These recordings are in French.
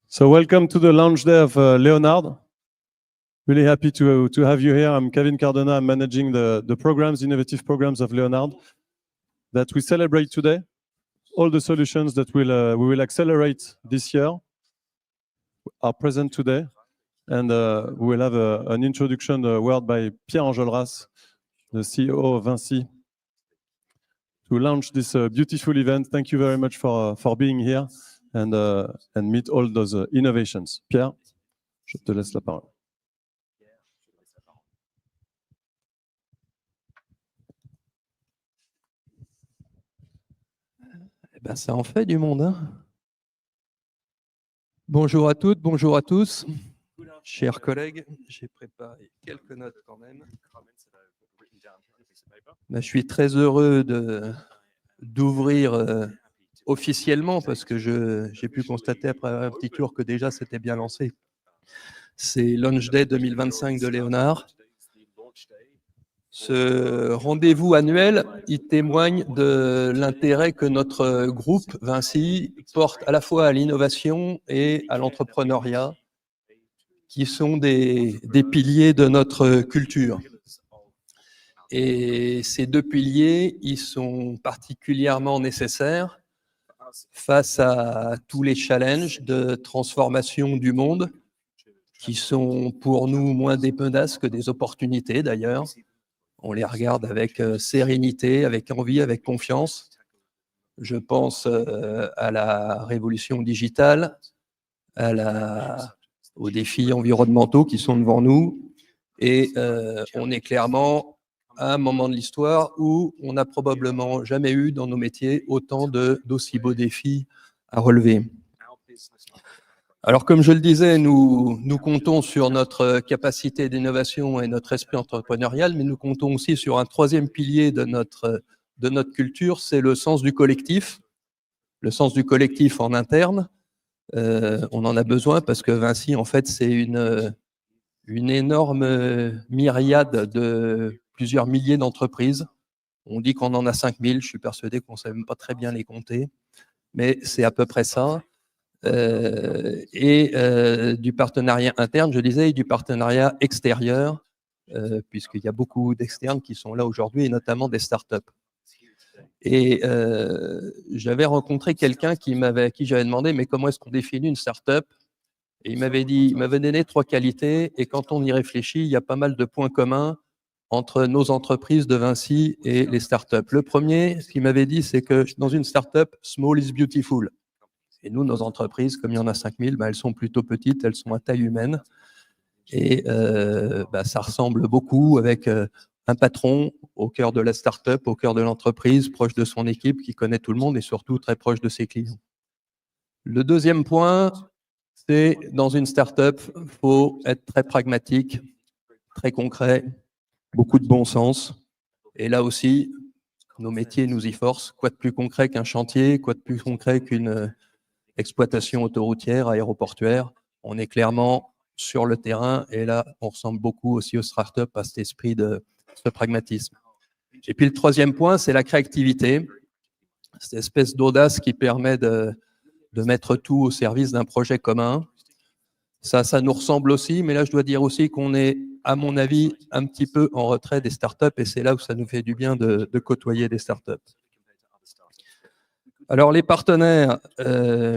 So welcome to the launch day of Leonard. Really happy to have you here. I'm Kevin Cardona. I'm managing the programs, innovative programs of Leonard that we celebrate today. All the solutions that we will accelerate this year are present today. And we will have an introduction word by Pierre Enjolras, the CEO of VINCI, to launch this beautiful event. Thank you very much for being here and meet all those innovations. Pierre, je te laisse la parole. Eh ben, ça en fait du monde, hein. Bonjour à toutes, bonjour à tous. Chers collègues, j'ai préparé quelques notes quand même. Ben, je suis très heureux d'ouvrir officiellement parce que j'ai pu constater après un petit tour que déjà c'était bien lancé. C'est Launch Day 2025 de Leonard. Ce rendez-vous annuel, il témoigne de l'intérêt que notre groupe VINCI porte à la fois à l'innovation et à l'entrepreneuriat, qui sont des piliers de notre culture. Et ces deux piliers, ils sont particulièrement nécessaires face à tous les challenges de transformation du monde, qui sont pour nous moins des menaces que des opportunités d'ailleurs. On les regarde avec sérénité, avec envie, avec confiance. Je pense à la révolution digitale, aux défis environnementaux qui sont devant nous. Et on est clairement à un moment de l'histoire où on n'a probablement jamais eu dans nos métiers autant d'aussi beaux défis à relever. Alors, comme je le disais, nous comptons sur notre capacité d'innovation et notre esprit entrepreneurial, mais nous comptons aussi sur un troisième pilier de notre culture, c'est le sens du collectif. Le sens du collectif en interne, on en a besoin parce que VINCI, en fait, c'est une énorme myriade de plusieurs milliers d'entreprises. On dit qu'on en a 5000, je suis persuadé qu'on ne sait même pas très bien les compter, mais c'est à peu près ça. Du partenariat interne, je disais, et du partenariat extérieur, puisqu'il y a beaucoup d'externes qui sont là aujourd'hui, et notamment des startups. Et j'avais rencontré quelqu'un qui j'avais demandé, mais comment est-ce qu'on définit une startup? Et il m'avait donné 3 qualités, et quand on y réfléchit, il y a pas mal de points communs entre nos entreprises de VINCI et les startups. Le premier, ce qu'il m'avait dit, c'est que dans une startup, small is beautiful. Et nous, nos entreprises, comme il y en a 5000, elles sont plutôt petites, elles sont à taille humaine. Et ça ressemble beaucoup avec un patron au cœur de la start-up, au cœur de l'entreprise, proche de son équipe, qui connaît tout le monde et surtout très proche de ses clients. Le deuxième point, c'est dans une start-up, il faut être très pragmatique, très concret, beaucoup de bon sens. Et là aussi, nos métiers nous y forcent. Quoi de plus concret qu'un chantier, quoi de plus concret qu'une exploitation autoroutière, aéroportuaire. On est clairement sur le terrain et là, on ressemble beaucoup aussi aux startups à cet esprit de ce pragmatisme. Et puis le troisième point, c'est la créativité, cette espèce d'audace qui permet de mettre tout au service d'un projet commun. Ça nous ressemble aussi, mais là, je dois dire aussi qu'on est, à mon avis, un petit peu en retrait des startups et c'est là où ça nous fait du bien de côtoyer des startups. Alors, les partenaires,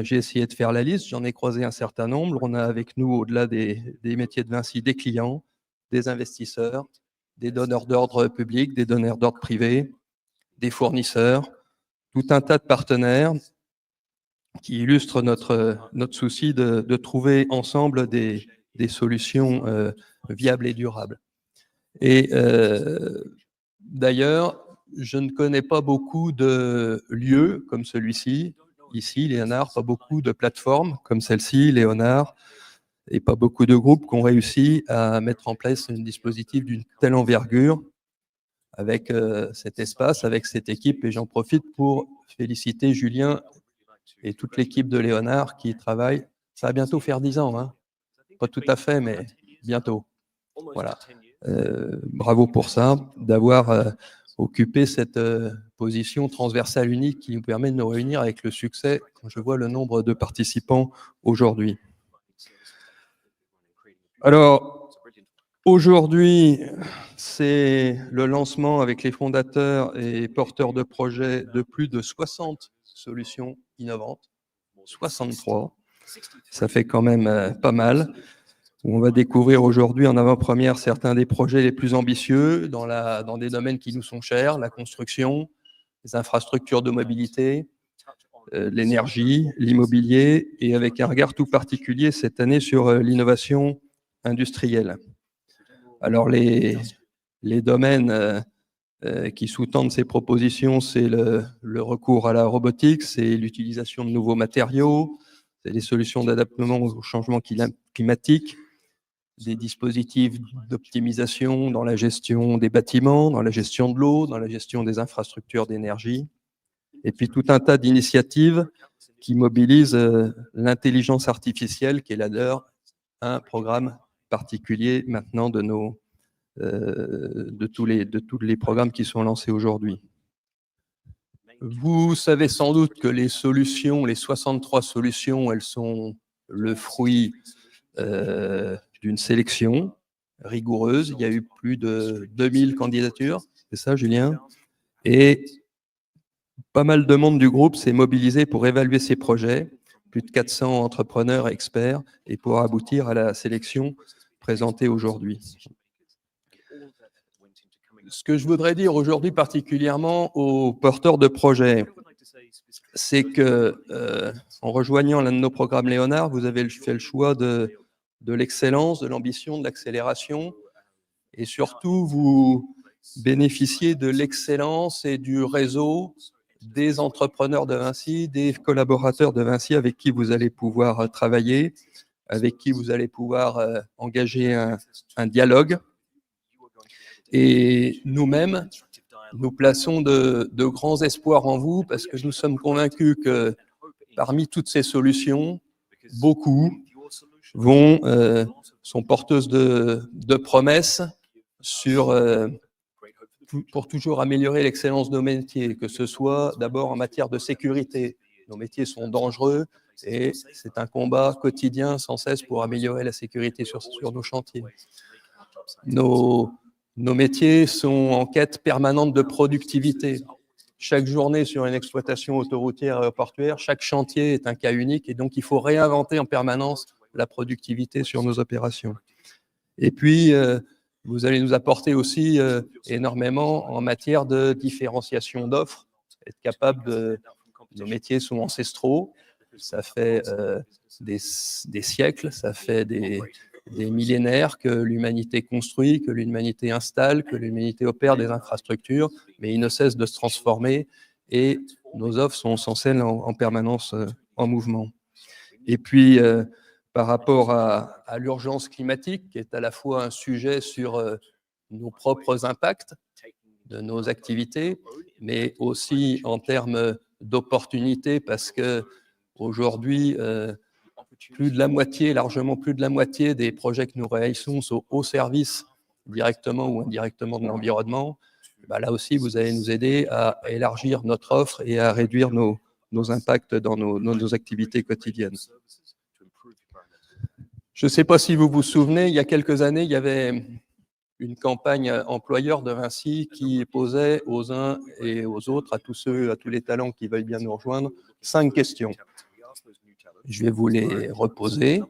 j'ai essayé de faire la liste, j'en ai croisé un certain nombre. On a avec nous, au-delà des métiers de VINCI, des clients, des investisseurs, des donneurs d'ordre publics, des donneurs d'ordre privés, des fournisseurs, tout un tas de partenaires qui illustrent notre souci de trouver ensemble des solutions viables et durables. Et d'ailleurs, je ne connais pas beaucoup de lieux comme celui-ci, ici, Léonard, pas beaucoup de plateformes comme celle-ci, Léonard, et pas beaucoup de groupes qui ont réussi à mettre en place un dispositif d'une telle envergure avec cet espace, avec cette équipe. Et j'en profite pour féliciter Julien et toute l'équipe de Léonard qui travaille. Ça va bientôt faire 10 ans, hein. Pas tout à fait, mais bientôt. Voilà. Bravo pour ça, d'avoir occuper cette position transversale unique qui nous permet de nous réunir avec le succès quand je vois le nombre de participants aujourd'hui. Alors, aujourd'hui, c'est le lancement avec les fondateurs et porteurs de projets de plus de 60 solutions innovantes. 63. Ça fait quand même pas mal. On va découvrir aujourd'hui en avant-première certains des projets les plus ambitieux dans des domaines qui nous sont chers, la construction, les infrastructures de mobilité, l'énergie, l'immobilier, et avec un regard tout particulier cette année sur l'innovation industrielle. Alors, les domaines qui sous-tendent ces propositions, c'est le recours à la robotics, c'est l'utilisation de nouveaux matériaux, c'est les solutions d'adaptation au changement climatique, des dispositifs d'optimisation dans la gestion des bâtiments, dans la gestion de l'eau, dans la gestion des infrastructures d'énergie, et puis tout un tas d'initiatives qui mobilisent l'intelligence artificielle, qui est là un programme particulier maintenant de tous les programmes qui sont lancés aujourd'hui. Vous savez sans doute que les 63 solutions, elles sont le fruit d'une sélection rigoureuse. Il y a eu plus de 2000 candidatures, c'est ça, Julien? Et pas mal de monde du groupe s'est mobilisé pour évaluer ces projets, plus de 400 entrepreneurs et experts, et pour aboutir à la sélection présentée aujourd'hui. Ce que je voudrais dire aujourd'hui particulièrement aux porteurs de projets, c'est que en rejoignant l'un de nos programmes Leonard, vous avez fait le choix de l'excellence, de l'ambition, de l'accélération, et surtout vous bénéficiez de l'excellence et du réseau des entrepreneurs de Vinci, des collaborateurs de Vinci avec qui vous allez pouvoir travailler, avec qui vous allez pouvoir engager un dialogue. Et nous-mêmes, nous plaçons de grands espoirs en vous parce que nous sommes convaincus que parmi toutes ces solutions, beaucoup sont porteuses de promesses pour toujours améliorer l'excellence de nos métiers, que ce soit d'abord en matière de sécurité. Nos métiers sont dangereux et c'est un combat quotidien sans cesse pour améliorer la sécurité sur nos chantiers. Nos métiers sont en quête permanente de productivité. Chaque journée sur une exploitation autoroutière et aéroportuaire, chaque chantier est un cas unique et donc il faut réinventer en permanence la productivité sur nos opérations. Et puis, vous allez nous apporter aussi énormément en matière de différenciation d'offres, être capable nos métiers sont ancestraux, ça fait des siècles, ça fait des millénaires que l'humanité construit, que l'humanité installe, que l'humanité opère des infrastructures, mais ils ne cessent de se transformer et nos offres sont sans cesse en permanence en mouvement. Et puis, par rapport à l'urgence climatique, qui est à la fois un sujet sur nos propres impacts de nos activités, mais aussi en termes d'opportunités, parce que aujourd'hui, largement plus de la moitié des projets que nous réalisons sont au service directement ou indirectement de l'environnement. Là aussi, vous allez nous aider à élargir notre offre et à réduire nos impacts dans nos activités quotidiennes. Je ne sais pas si vous vous souvenez, il y a quelques années, il y avait une campagne employeur de Vinci qui posait aux uns et aux autres, à tous les talents qui veulent bien nous rejoindre, 5 questions. Je vais vous les reposer.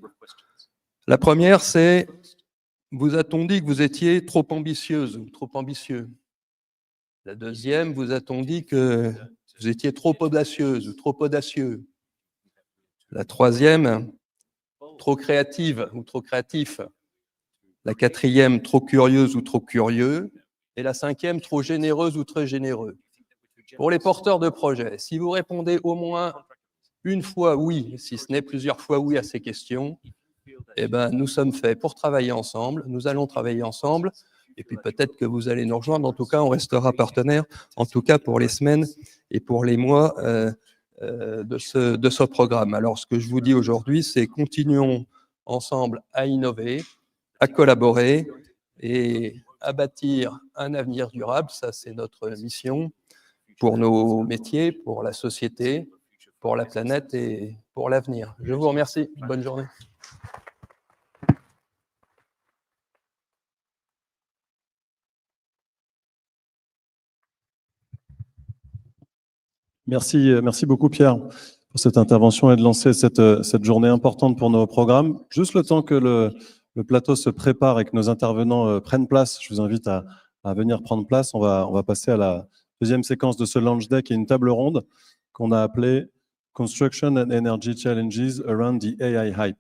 La première, c'est: vous a-t-on dit que vous étiez trop ambitieuse ou trop ambitieux? La deuxième, vous a-t-on dit que vous étiez trop audacieuse ou trop audacieux? La troisième, trop créative ou trop créatif. La quatrième, trop curieuse ou trop curieux. Et la cinquième, trop généreuse ou très généreux. Pour les porteurs de projets, si vous répondez au moins une fois oui, si ce n'est plusieurs fois oui à ces questions, nous sommes faits pour travailler ensemble, nous allons travailler ensemble, et puis peut-être que vous allez nous rejoindre. En tout cas, on restera partenaires, en tout cas pour les semaines et pour les mois de ce programme. Alors, ce que je vous dis aujourd'hui, c'est continuons ensemble à innover, à collaborer et à bâtir un avenir durable. Ça, c'est notre mission pour nos métiers, pour la société, pour la planète et pour l'avenir. Je vous remercie. Bonne journée. Merci beaucoup Pierre pour cette intervention et de lancer cette journée importante pour nos programmes. Juste le temps que le plateau se prépare et que nos intervenants prennent place, je vous invite à venir prendre place. On va passer à la deuxième séquence de ce launch day qui est une table ronde qu'on a appelée Construction and Energy Challenges Around the AI Hype.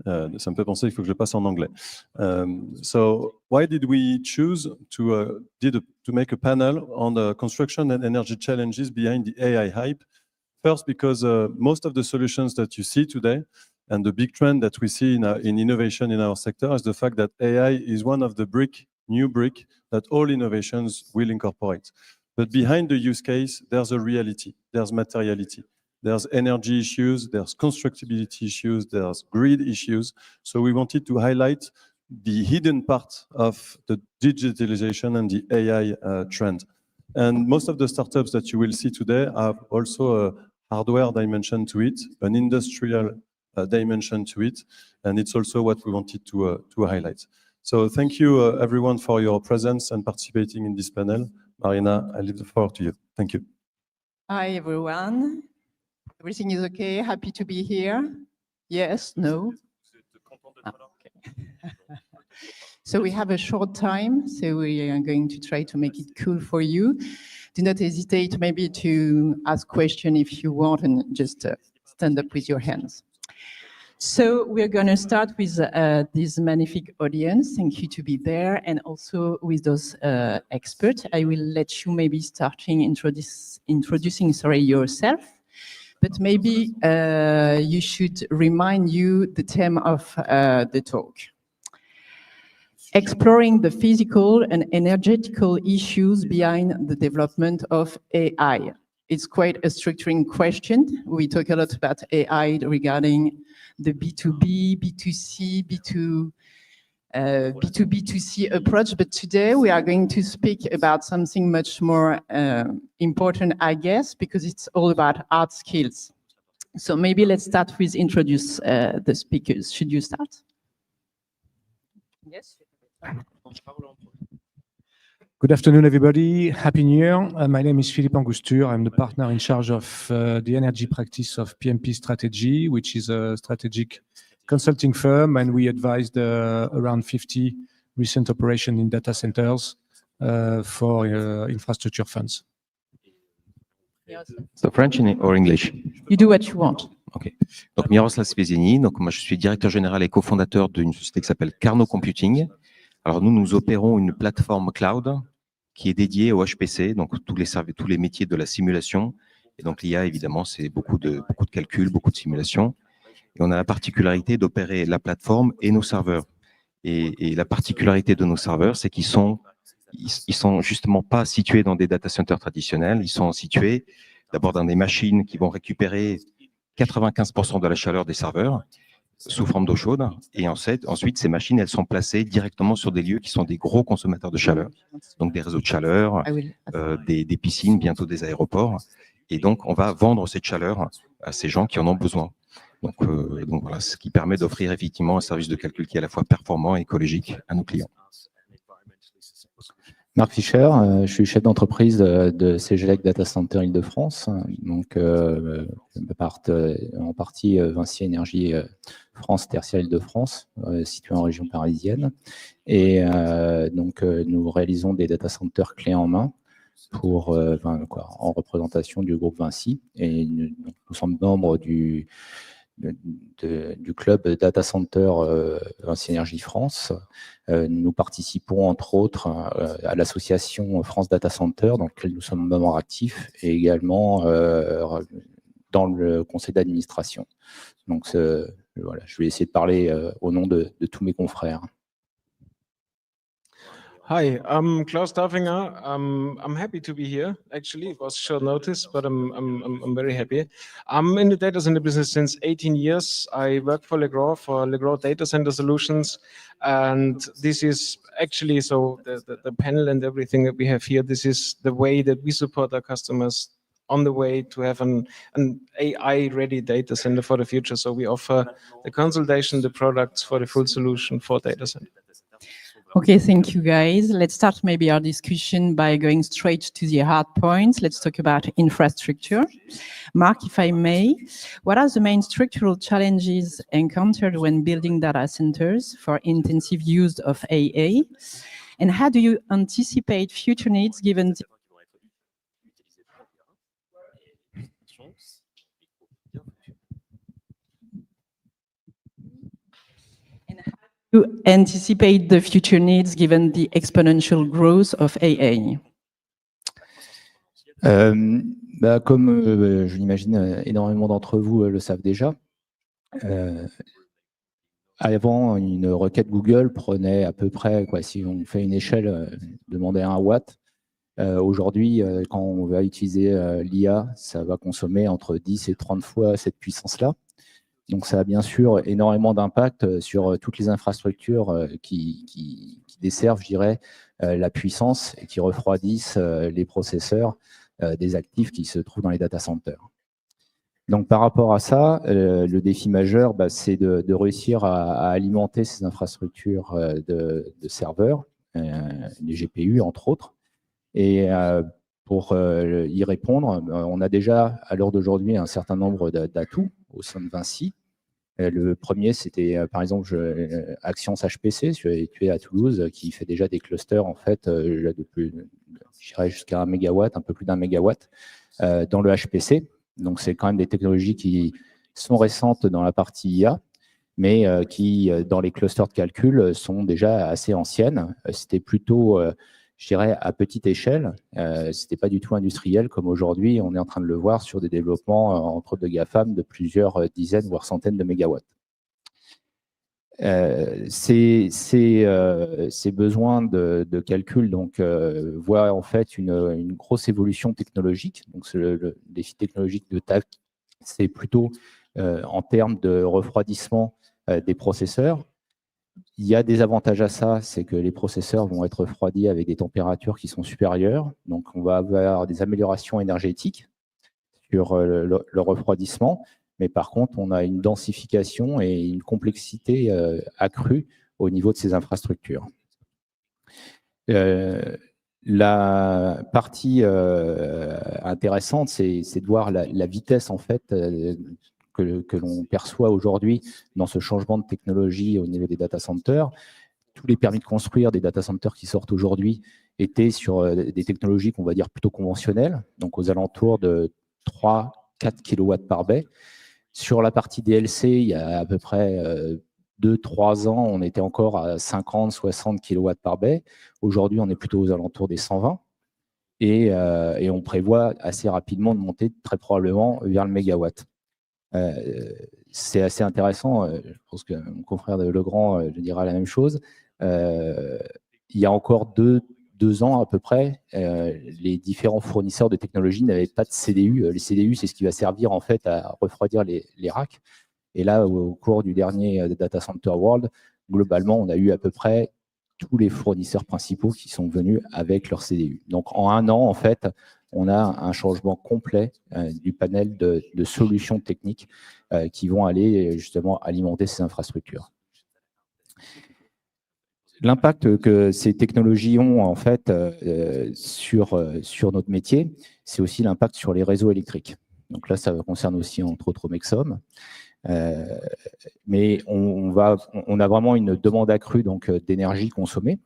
Ça me fait penser qu'il faut que je passe en anglais. So why did we choose to make a panel on the construction and energy challenges behind the AI hype? First, because most of the solutions that you see today and the big trend that we see in innovation in our sector is the fact that AI is one of the new brick that all innovations will incorporate. But behind the use case, there's a reality, there's materiality. There's energy issues, there's constructability issues, there's grid issues. So we wanted to highlight the hidden part of the digitalization and the AI trend. And most of the startups that you will see today have also a hardware dimension to it, an industrial dimension to it, and it's also what we wanted to highlight. So thank you everyone for your presence and participating in this panel. Marina, I leave the floor to you. Thank you. Hi everyone. Everything is okay? Happy to be here? Yes? No? Okay. So we have a short time, so we are going to try to make it cool for you. Do not hesitate maybe to ask questions if you want and just stand up with your hands. So we're going to start with this magnific audience. Thank you to be there, and also with those experts. I will let you maybe starting introducing yourself. But maybe you should remind you the theme of the talk. Exploring the physical and energetical issues behind the development of AI. It's quite a structuring question. We talk a lot about AI regarding the B2B, B2C, B2B2C approach, but today we are going to speak about something much more important, I guess, because it's all about hard skills. So maybe let's start with introduce the speakers. Should you start? Yes. Good afternoon, everybody. Happy New Year. My name is Philippe Angusture. I'm the partner in charge of the energy practice of PMP Strategy, which is a strategic consulting firm, and we advised around 50 recent operations in data centers for infrastructure funds. So French or English? You do what you want. OK. Donc, Miroslav Spezeni. Donc, moi, je suis directeur général et cofondateur d'une société qui s'appelle Carnot Computing. Alors, nous opérons une plateforme cloud qui est dédiée au HPC, donc tous les métiers de la simulation. Et donc, l'IA, évidemment, c'est beaucoup de calculs, beaucoup de simulations. Et on a la particularité d'opérer la plateforme et nos serveurs. Et la particularité de nos serveurs, c'est qu'ils sont justement pas situés dans des data centers traditionnels. Ils sont situés d'abord dans des machines qui vont récupérer 95% de la chaleur des serveurs sous forme d'eau chaude. Et ensuite, ces machines, elles sont placées directement sur des lieux qui sont des gros consommateurs de chaleur. Donc, des réseaux de chaleur, des piscines, bientôt des aéroports. Et donc, on va vendre cette chaleur à ces gens qui en ont besoin. Donc voilà, ce qui permet d'offrir effectivement un service de calcul qui est à la fois performant et écologique à nos clients. Marc Fischer, je suis chef d'entreprise de CGLEC Data Center Île-de-France, donc en partie VINCI Énergie France Tertiaire Île-de-France, situé en région parisienne. Et donc nous réalisons des data centers clés en main en représentation du groupe VINCI. Et nous sommes membres du club Data Center VINCI Énergie France. Nous participons entre autres à l'association France Data Center, dans laquelle nous sommes membres actifs, et également dans le conseil d'administration. Donc voilà, je vais essayer de parler au nom de tous mes confrères. Hi, I'm Klaus Staffinger. I'm happy to be here. Actually, it was short notice, but I'm very happy. I'm in the data center business since 18 years. I work for Legrand Data Center Solutions, and this is actually the panel and everything that we have here. This is the way that we support our customers on the way to have an AI-ready data center for the future. So we offer the consultation, the products for the full solution for data center. Okay, thank you, guys. Let's start maybe our discussion by going straight to the hard points. Let's talk about infrastructure. Mark, if I may, what are the main structural challenges encountered when building data centers for intensive use of AA? And how do you anticipate future needs given the to anticipate the future needs given the exponential growth of AA? Comme je l'imagine, énormément d'entre vous le savent déjà, avant, une requête Google prenait à peu près, si on fait une échelle, demandait 1 watt. Aujourd'hui, quand on va utiliser l'IA, ça va consommer entre 10 et 30 fois cette puissance-là. Donc, ça a bien sûr énormément d'impact sur toutes les infrastructures qui desservent, je dirais, la puissance et qui refroidissent les processeurs des actifs qui se trouvent dans les data centers. Donc, par rapport à ça, le défi majeur, c'est de réussir à alimenter ces infrastructures de serveurs, les GPU, entre autres. Et pour y répondre, on a déjà, à l'heure d'aujourd'hui, un certain nombre d'atouts au sein de VINCI. Le premier, c'était par exemple Axians HPC, situé à Toulouse, qui fait déjà des clusters en fait, jusqu'à 1 mégawatt, un peu plus d'1 mégawatt dans le HPC. Donc, c'est quand même des technologies qui sont récentes dans la partie IA, mais qui, dans les clusters de calcul, sont déjà assez anciennes. C'était plutôt, je dirais, à petite échelle. Ce n'était pas du tout industriel comme aujourd'hui. On est en train de le voir sur des développements, entre autres de GAFAM, de plusieurs dizaines, voire centaines de mégawatts. Ces besoins de calcul voient en fait une grosse évolution technologique. Donc, le défi technologique de TAC, c'est plutôt en termes de refroidissement des processeurs. Il y a des avantages à ça, c'est que les processeurs vont être refroidis avec des températures qui sont supérieures. Donc, on va avoir des améliorations énergétiques sur le refroidissement. Mais par contre, on a une densification et une complexité accrue au niveau de ces infrastructures. La partie intéressante, c'est de voir la vitesse en fait, que l'on perçoit aujourd'hui dans ce changement de technologie au niveau des data centers. Tous les permis de construire des data centers qui sortent aujourd'hui étaient sur des technologies qu'on va dire plutôt conventionnelles, donc aux alentours de 3-4 kW par baie. Sur la partie DLC, il y a à peu près 2-3 ans, on était encore à 50-60 kW par baie. Aujourd'hui, on est plutôt aux alentours des 120. Et on prévoit assez rapidement de monter très probablement vers le mégawatt. C'est assez intéressant. Je pense que mon confrère de Legrand dira la même chose. Il y a encore deux ans à peu près, les différents fournisseurs de technologies n'avaient pas de CDU. Les CDU, c'est ce qui va servir en fait à refroidir les racks. Et là, au cours du dernier Data Center World, globalement, on a eu à peu près tous les fournisseurs principaux qui sont venus avec leur CDU. Donc, en 1 an, en fait, on a un changement complet du panel de solutions techniques qui vont aller justement alimenter ces infrastructures. L'impact que ces technologies ont en fait sur notre métier, c'est aussi l'impact sur les réseaux électriques. Donc là, ça concerne aussi entre autres Omexom. Mais on a vraiment une demande accrue d'énergie consommée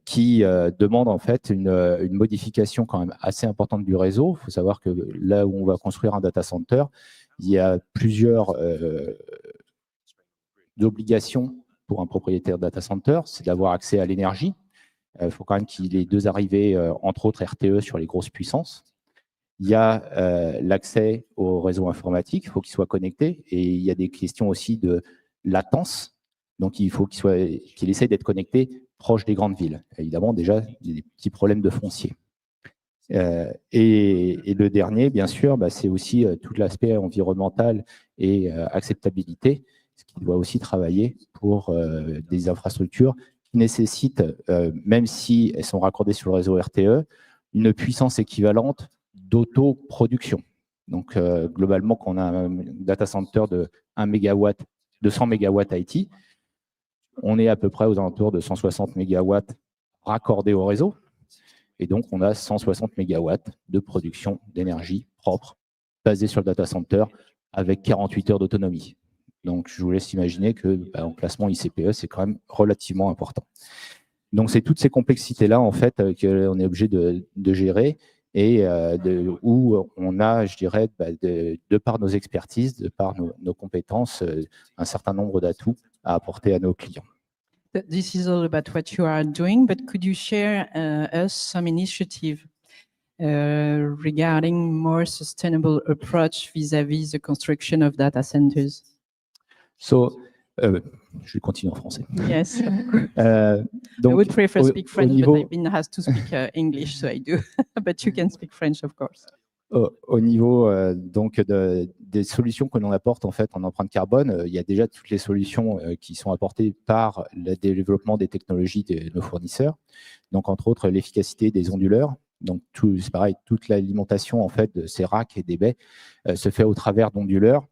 qui demande en fait une modification quand même assez importante du réseau. Il faut savoir que là où on va construire un data center, il y a plusieurs obligations pour un propriétaire data center, c'est d'avoir accès à l'énergie. Il faut quand même qu'il ait 2 arrivées, entre autres RTE, sur les grosses puissances. Il y a l'accès au réseau informatique, il faut qu'il soit connecté. Et il y a des questions aussi de latence. Donc, il faut qu'il essaye d'être connecté proche des grandes villes. Évidemment, déjà, il y a des petits problèmes de foncier. Et le dernier, bien sûr, c'est aussi tout l'aspect environnemental et acceptabilité, ce qui doit aussi travailler pour des infrastructures qui nécessitent, même si elles sont raccordées sur le réseau RTE, une puissance équivalente d'autoproduction. Donc, globalement, quand on a un data center de 1 MW, 200 MW IT, On est à peu près aux alentours de 160 mégawatts raccordés au réseau. Et donc, on a 160 mégawatts de production d'énergie propre, basée sur le data center, avec 48 heures d'autonomie. Donc, je vous laisse imaginer que en classement ICPE, c'est quand même relativement important. Donc, c'est toutes ces complexités-là, en fait, qu'on est obligé de gérer et où on a, je dirais, de par nos expertises, de par nos compétences, un certain nombre d'atouts à apporter à nos clients. This is all about what you are doing, but could you share us some initiative regarding more sustainable approach vis-à-vis the construction of data centers? So, je vais continuer en français. Yes, Donc, I would prefer au- speak au French, niveau- but I've been asked to speak English, so I do. But you can speak French, of course. Au niveau donc des solutions que l'on apporte en fait en empreinte carbone, il y a déjà toutes les solutions qui sont apportées par le développement des technologies de nos fournisseurs. Donc entre autres l'efficacité des onduleurs. Donc c'est pareil, toute l'alimentation en fait de ces racks et des baies se fait au travers d'onduleurs.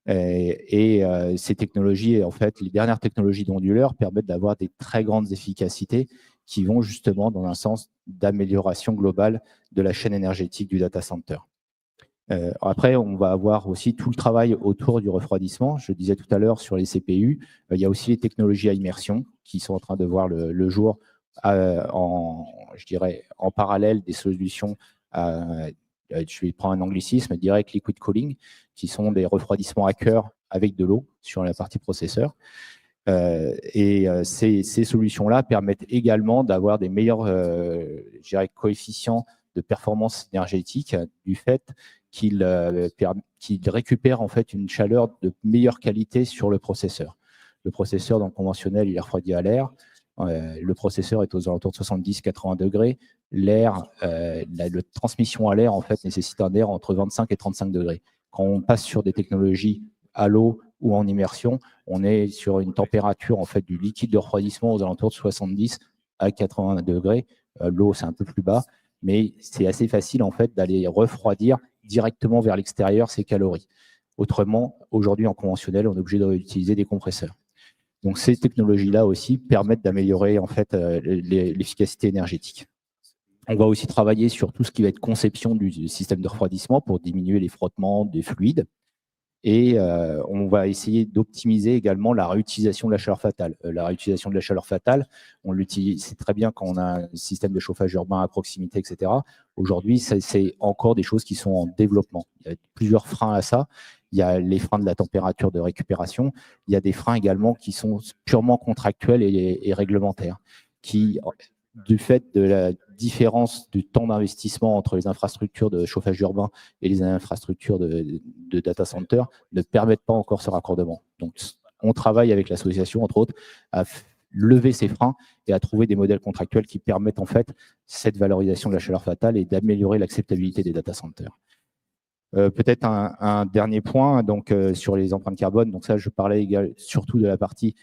Et ces technologies, en fait, les dernières technologies d'onduleurs permettent d'avoir des très grandes efficacités qui vont justement dans un sens d'amélioration globale de la chaîne énergétique du data center. Après, on va avoir aussi tout le travail autour du refroidissement. Je disais tout à l'heure sur les CPU, il y a aussi les technologies à immersion qui sont en train de voir le jour je dirais, en parallèle des solutions je vais prendre un anglicisme, direct liquid cooling, qui sont des refroidissements à cœur avec de l'eau sur la partie processeur. Ces solutions-là permettent également d'avoir des meilleurs je dirais, coefficients de performance énergétique du fait qu'ils récupèrent en fait une chaleur de meilleure qualité sur le processeur. Le processeur donc, conventionnel, il est refroidi à l'air. Le processeur est aux alentours de 70-80 degrés. L'air, la transmission à l'air en fait nécessite un air entre 25 et 35 degrés. Quand on passe sur des technologies à l'eau ou en immersion, on est sur une température en fait du liquide de refroidissement aux alentours de 70 à 80 degrés. L'eau c'est un peu plus bas, mais c'est assez facile en fait d'aller refroidir directement vers l'extérieur ces calories. Autrement, aujourd'hui en conventionnel, on est obligé d'utiliser des compresseurs. Donc ces technologies-là aussi permettent d'améliorer en fait l'efficacité énergétique. On va aussi travailler sur tout ce qui va être conception du système de refroidissement pour diminuer les frottements des fluides. Et on va essayer d'optimiser également la réutilisation de la chaleur fatale. La réutilisation de la chaleur fatale, on l'utilise, c'est très bien quand on a un système de chauffage urbain à proximité, etc. Aujourd'hui, c'est encore des choses qui sont en développement. Il y a plusieurs freins à ça. Il y a les freins de la température de récupération. Il y a des freins également qui sont purement contractuels et réglementaires, qui, du fait de la différence du temps d'investissement entre les infrastructures de chauffage urbain et les infrastructures de data center, ne permettent pas encore ce raccordement. Donc, on travaille avec l'association, entre autres, à lever ces freins et à trouver des modèles contractuels qui permettent en fait cette valorisation de la chaleur fatale et d'améliorer l'acceptabilité des data centers. Peut-être un dernier point donc, sur les empreintes carbone. Donc ça, je parlais surtout de la partie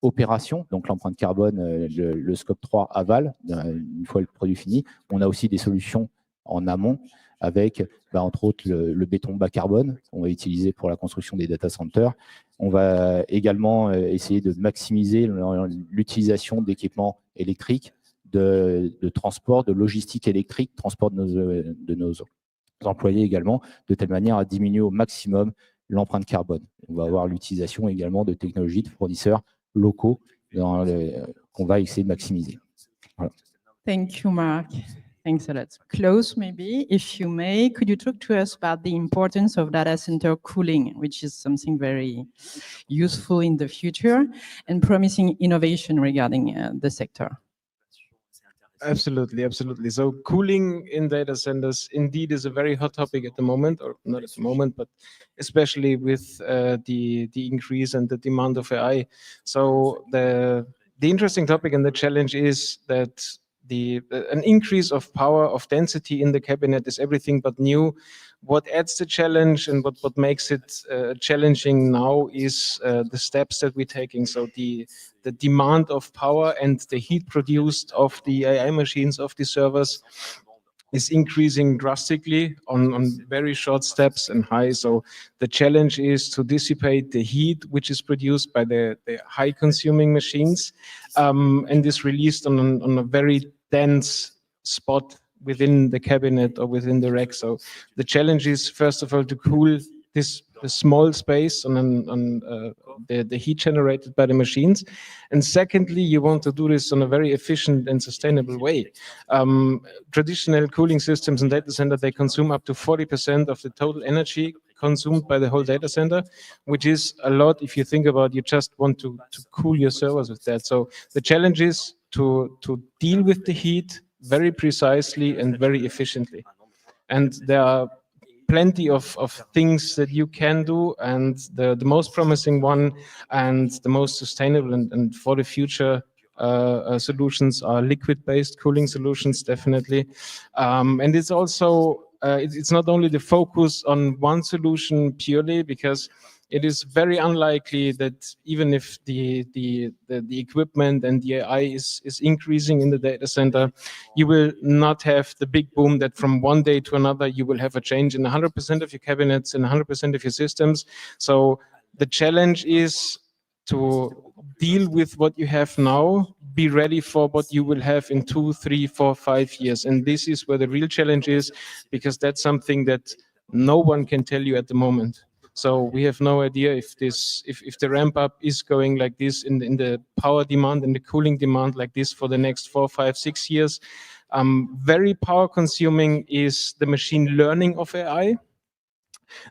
opération, donc l'empreinte carbone, le scope 3 aval, une fois le produit fini. On a aussi des solutions en amont avec, entre autres, le béton bas carbone qu'on va utiliser pour la construction des data centers. On va également essayer de maximiser l'utilisation d'équipements électriques, de transport, de logistique électrique, transport de nos employés également, de telle manière à diminuer au maximum l'empreinte carbone. On va avoir l'utilisation également de technologies de fournisseurs locaux qu'on va essayer de maximiser. Voilà. Thank you, Mark. Thanks a lot. Close, maybe, if you may, could you talk to us about the importance of data center cooling, which is something very useful in the future and promising innovation regarding the sector? Absolutely, absolutely. So cooling in data centers indeed is a very hot topic at the moment, or not at the moment, but especially with the increase and the demand of AI. So the interesting topic and the challenge is that an increase of power, of density in the cabinet is everything but new. What adds the challenge and what makes it challenging now is the steps that we're taking. So the demand of power and the heat produced of the AI machines, of the servers, is increasing drastically on very short steps and high. So the challenge is to dissipate the heat which is produced by the high consuming machines, and is released on a very dense spot within the cabinet or within the rack. So the challenge is, first of all, to cool the small space on the heat generated by the machines. And secondly, you want to do this in a very efficient and sustainable way. Traditional cooling systems in data center, they consume up to 40% of the total energy consumed by the whole data center, which is a lot if you think about you just want to cool your servers with that. So the challenge is to deal with the heat very precisely and very efficiently. And there are plenty of things that you can do, and the most promising one and the most sustainable and for the future solutions are liquid-based cooling solutions, definitely. And it's also, it's not only the focus on one solution purely, because it is very unlikely that even if the equipment and the AI is increasing in the data center, you will not have the big boom that from one day to another you will have a change in 100% of your cabinets and 100% of your systems. So the challenge is to deal with what you have now, be ready for what you will have in 2, 3, 4, 5 years. And this is where the real challenge is, because that's something that no one can tell you at the moment. So we have no idea if the ramp up is going like this in the power demand and the cooling demand like this for the next 4, 5, 6 years. Very power consuming is the machine learning of AI.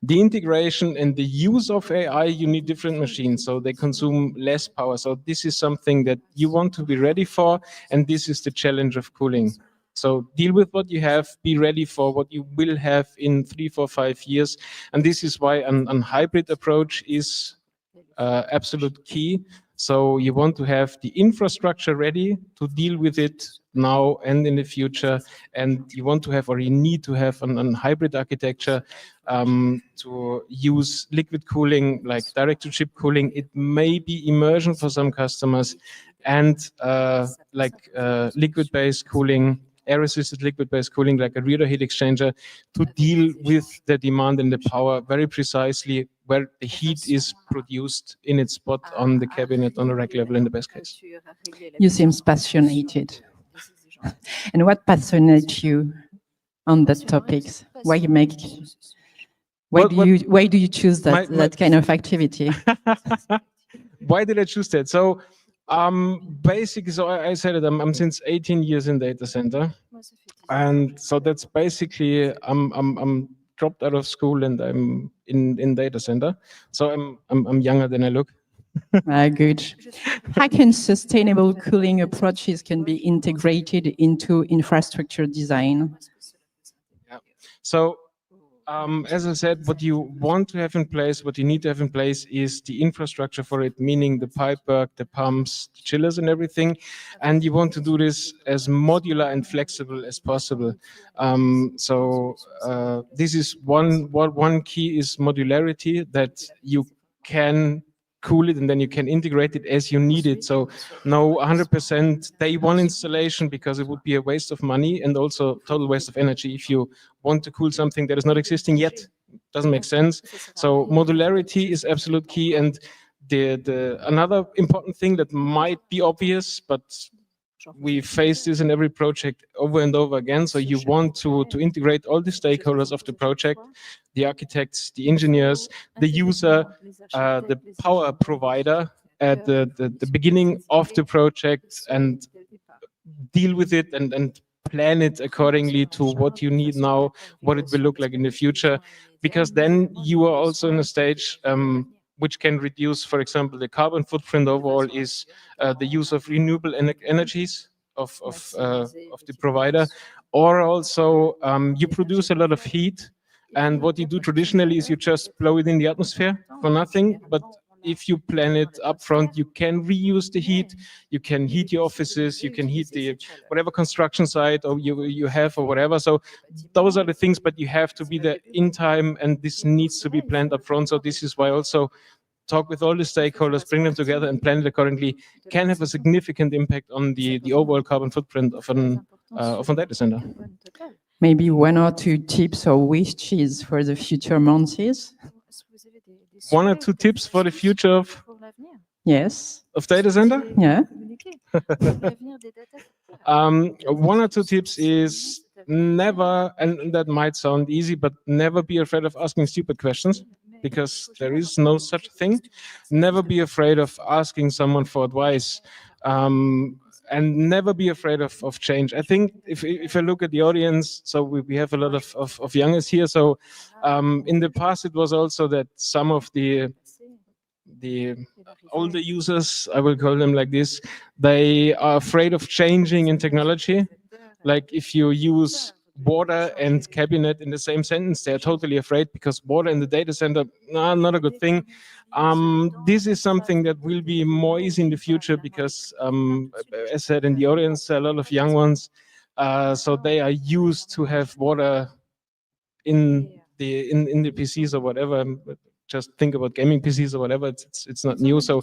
The integration and the use of AI, you need different machines, so they consume less power. So this is something that you want to be ready for, and this is the challenge of cooling. So deal with what you have, be ready for what you will have in 3, 4, 5 years. And this is why a hybrid approach is absolute key. So you want to have the infrastructure ready to deal with it now and in the future. And you want to have, or you need to have a hybrid architecture to use liquid cooling, like direct-to-chip cooling. It may be immersion for some customers, and liquid-based cooling, air-assisted liquid-based cooling, like a rear heat exchanger, to deal with the demand and the power very precisely where the heat is produced in its spot on the cabinet on a rack level in the best case. You seem passionate. And what passionates you on that topics? Why do you choose that kind of activity? Why did I choose that? So basically, so I said it, I'm since 18 years in data center. And so that's basically, I'm dropped out of school and I'm in data center. So I'm younger than I look. Good. How can sustainable cooling approaches can be integrated into infrastructure design? Yeah. So as I said, what you want to have in place, what you need to have in place is the infrastructure for it, meaning the pipework, the pumps, the chillers and everything. And you want to do this as modular and flexible as possible. This is one key is modularity, that you can cool it and then you can integrate it as you need it. So no 100% day one installation, because it would be a waste of money and also total waste of energy if you want to cool something that is not existing yet. Doesn't make sense. So modularity is absolute key. And the another important thing that might be obvious, but we face this in every project over and over again. So you want to integrate all the stakeholders of the project, the architects, the engineers, the user, the power provider at the beginning of the project, and deal with it and plan it accordingly to what you need now, what it will look like in the future. Because then you are also in a stage which can reduce, for example, the carbon footprint overall is the use of renewable energies of the provider, or also you produce a lot of heat, and what you do traditionally is you just blow it in the atmosphere for nothing. But if you plan it up front, you can reuse the heat, you can heat your offices, you can heat the whatever construction site or you have or whatever. So those are the things, but you have to be there in time, and this needs to be planned up front. So this is why also talk with all the stakeholders, bring them together and plan it accordingly can have a significant impact on the overall carbon footprint of a data center. maybe 1 or 2 tips or wishes for the future months? One or two tips for the future of Yes. data center? Yeah. One or two tips is never, and that might sound easy, but never be afraid of asking stupid questions, because there is no such thing. Never be afraid of asking someone for advice. And never be afraid of change. I think if I look at the audience, so we have a lot of youngers here. So in the past, it was also that some of the older users, I will call them like this, they are afraid of changing in technology. Like if you use water and cabinet in the same sentence, they're totally afraid, because water in the data center, no, not a good thing. This is something that will be more easy in the future, because as said in the audience, a lot of young ones, so they are used to have water in the PCs or whatever. Just think about gaming PCs or whatever. It's not new. So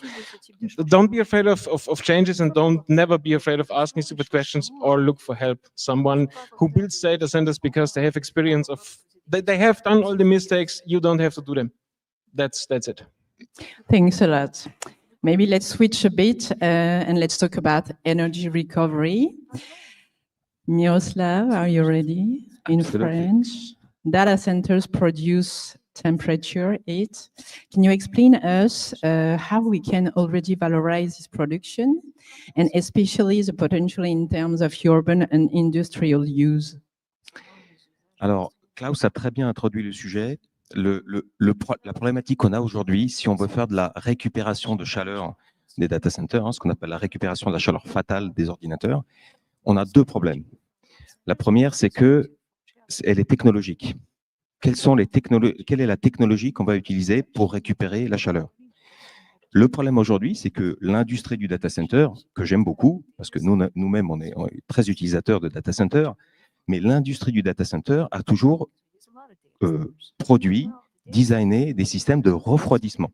don't be afraid of changes, and never be afraid of asking stupid questions, or look for help. Someone who builds data centers, because they have experience of, they have done all the mistakes. You don't have to do them. That's it. Thanks a lot. Maybe let's switch a bit and let's talk about energy recovery. Miroslav, are you ready? In Absolutely. French. Data centers produce temperature, heat. Can you explain us how we can already valorize this production, and especially the potential in terms of urban and industrial use? Alors, Klaus a très bien introduit le sujet. La problématique qu'on a aujourd'hui, si on veut faire de la récupération de chaleur des data centers, ce qu'on appelle la récupération de la chaleur fatale des ordinateurs, on a deux problèmes. La première, c'est qu'elle est technologique. Quelle est la technologie qu'on va utiliser pour récupérer la chaleur? Le problème aujourd'hui, c'est que l'industrie du data center, que j'aime beaucoup, parce que nous-mêmes, on est très utilisateurs de data center, mais l'industrie du data center a toujours produit, designé des systèmes de refroidissement.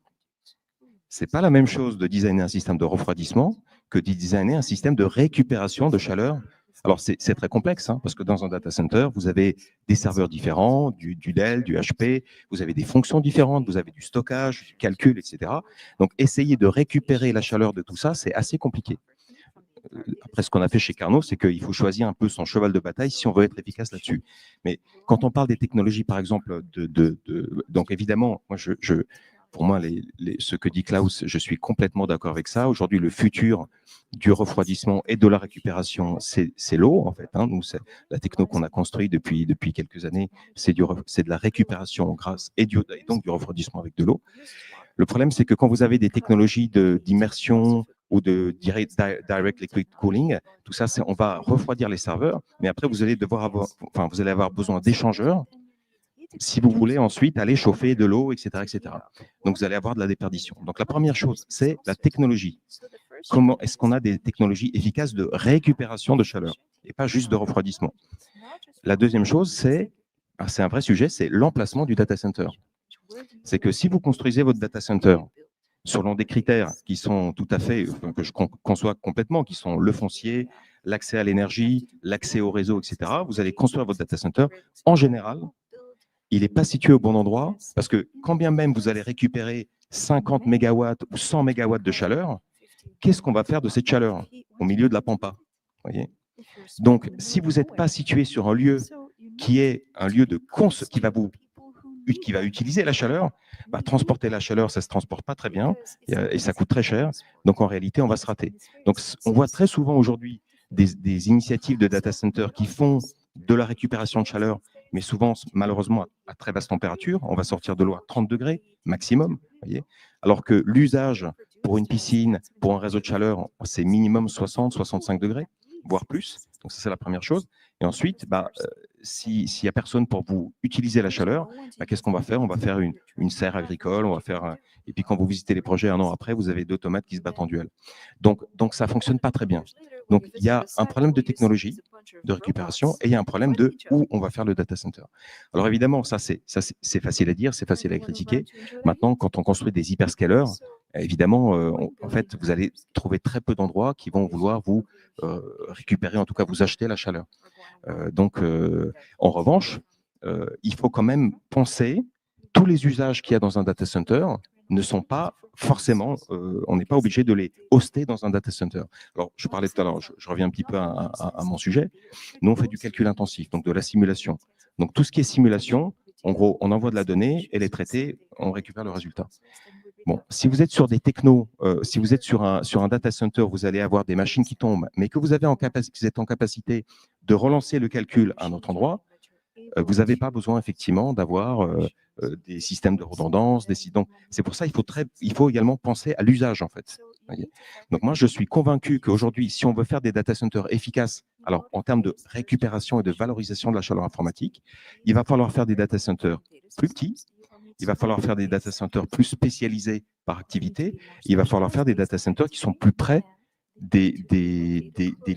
Ce n'est pas la même chose de designer un système de refroidissement que de designer un système de récupération de chaleur. Alors, c'est très complexe, parce que dans un data center, vous avez des serveurs différents, du Dell, du HP, vous avez des fonctions différentes, vous avez du stockage, du calcul, etc. Donc, essayer de récupérer la chaleur de tout ça, c'est assez compliqué. Après, ce qu'on a fait chez Carnot, c'est qu'il faut choisir un peu son cheval de bataille si on veut être efficace là-dessus. Mais quand on parle des technologies, par exemple, donc évidemment, moi, pour moi, ce que dit Klaus, je suis complètement d'accord avec ça. Aujourd'hui, le futur du refroidissement et de la récupération, c'est l'eau, en fait. Nous, c'est la techno qu'on a construite depuis quelques années, c'est de la récupération grâce et donc du refroidissement avec de l'eau. Le problème, c'est que quand vous avez des technologies d'immersion ou de direct liquid cooling, tout ça, on va refroidir les serveurs, mais après, vous allez avoir besoin d'échangeurs si vous voulez ensuite aller chauffer de l'eau, etc., etc. Donc, vous allez avoir de la déperdition. Donc, la première chose, c'est la technologie. Comment est-ce qu'on a des technologies efficaces de récupération de chaleur et pas juste de refroidissement? La deuxième chose, c'est un vrai sujet, c'est l'emplacement du data center. C'est que si vous construisez votre data center selon des critères qui sont tout à fait, que je conçois complètement, qui sont le foncier, l'accès à l'énergie, l'accès au réseau, etc., vous allez construire votre data center. En général, il n'est pas situé au bon endroit, parce que quand bien même vous allez récupérer 50 mégawatts ou 100 mégawatts de chaleur, qu'est-ce qu'on va faire de cette chaleur au milieu de la pampa, voyez? Donc, si vous n'êtes pas situé sur un lieu qui est un lieu qui va utiliser la chaleur, transporter la chaleur, ça ne se transporte pas très bien et ça coûte très cher. Donc, en réalité, on va se rater. Donc, on voit très souvent aujourd'hui des initiatives de data center qui font de la récupération de chaleur, mais souvent, malheureusement, à très basse température. On va sortir de l'eau à 30 degrés maximum, voyez, alors que l'usage pour une piscine, pour un réseau de chaleur, c'est minimum 60, 65 degrés, voire plus. Donc, ça, c'est la première chose. Et ensuite, s'il n'y a personne pour vous utiliser la chaleur, qu'est-ce qu'on va faire? On va faire une serre agricole, on va faire... Et puis, quand vous visitez les projets un an après, vous avez 2 tomates qui se battent en duel. Donc ça ne fonctionne pas très bien. Donc, il y a un problème de technologie, de récupération, et il y a un problème de où on va faire le data center. Alors, évidemment, ça c'est facile à dire, c'est facile à critiquer. Maintenant, quand on construit des hyperscalers, évidemment, en fait, vous allez trouver très peu d'endroits qui vont vouloir vous récupérer, en tout cas vous acheter la chaleur. En revanche, il faut quand même penser, tous les usages qu'il y a dans un data center ne sont pas forcément, on n'est pas obligé de les hoster dans un data center. Alors, je parlais tout à l'heure, je reviens un petit peu à mon sujet. Nous, on fait du calcul intensif, donc de la simulation. Donc, tout ce qui est simulation, en gros, on envoie de la donnée, elle est traitée, on récupère le résultat. Bon, si vous êtes sur des technos, si vous êtes sur un data center, vous allez avoir des machines qui tombent, mais que vous êtes en capacité de relancer le calcul à un autre endroit, vous n'avez pas besoin effectivement d'avoir des systèmes de redondance. Donc, c'est pour ça qu'il faut également penser à l'usage en fait. Donc moi, je suis convaincu qu'aujourd'hui, si on veut faire des data centers efficaces, alors en termes de récupération et de valorisation de la chaleur informatique, il va falloir faire des data centers plus petits, il va falloir faire des data centers plus spécialisés par activité, il va falloir faire des data centers qui sont plus près des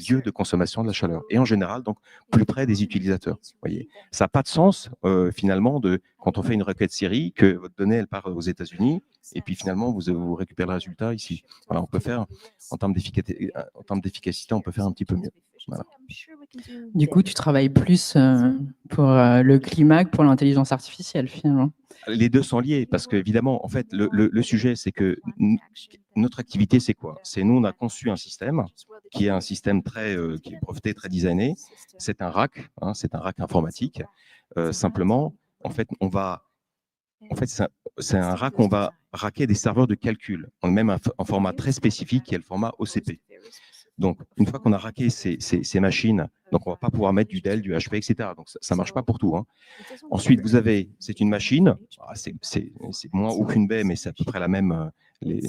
lieux de consommation de la chaleur. Et en général, donc, plus près des utilisateurs. Voyez. Ça n'a pas de sens, finalement, quand on fait une requête Siri, que votre donnée, elle part aux États-Unis, et puis finalement, vous récupérez le résultat ici. Voilà, on peut faire, en termes d'efficacité, on peut faire un petit peu mieux. Voilà. Du coup, tu travailles plus pour le climat que pour l'intelligence artificielle, finalement. Les deux sont liés, parce qu'évidemment, en fait, le sujet, c'est que notre activité, c'est quoi? C'est nous, on a conçu un système qui est un système qui est breveté, très designé. C'est un rack, hein, c'est un rack informatique. Simplement, en fait, c'est un rack, on va racker des serveurs de calcul. On a même un format très spécifique qui est le format OCP. Donc, une fois qu'on a racké ces machines, donc on ne va pas pouvoir mettre du Dell, du HP, etc. Donc, ça ne marche pas pour tout. Hein. Ensuite, c'est une machine, c'est moins haut qu'une baie, mais c'est à peu près la même,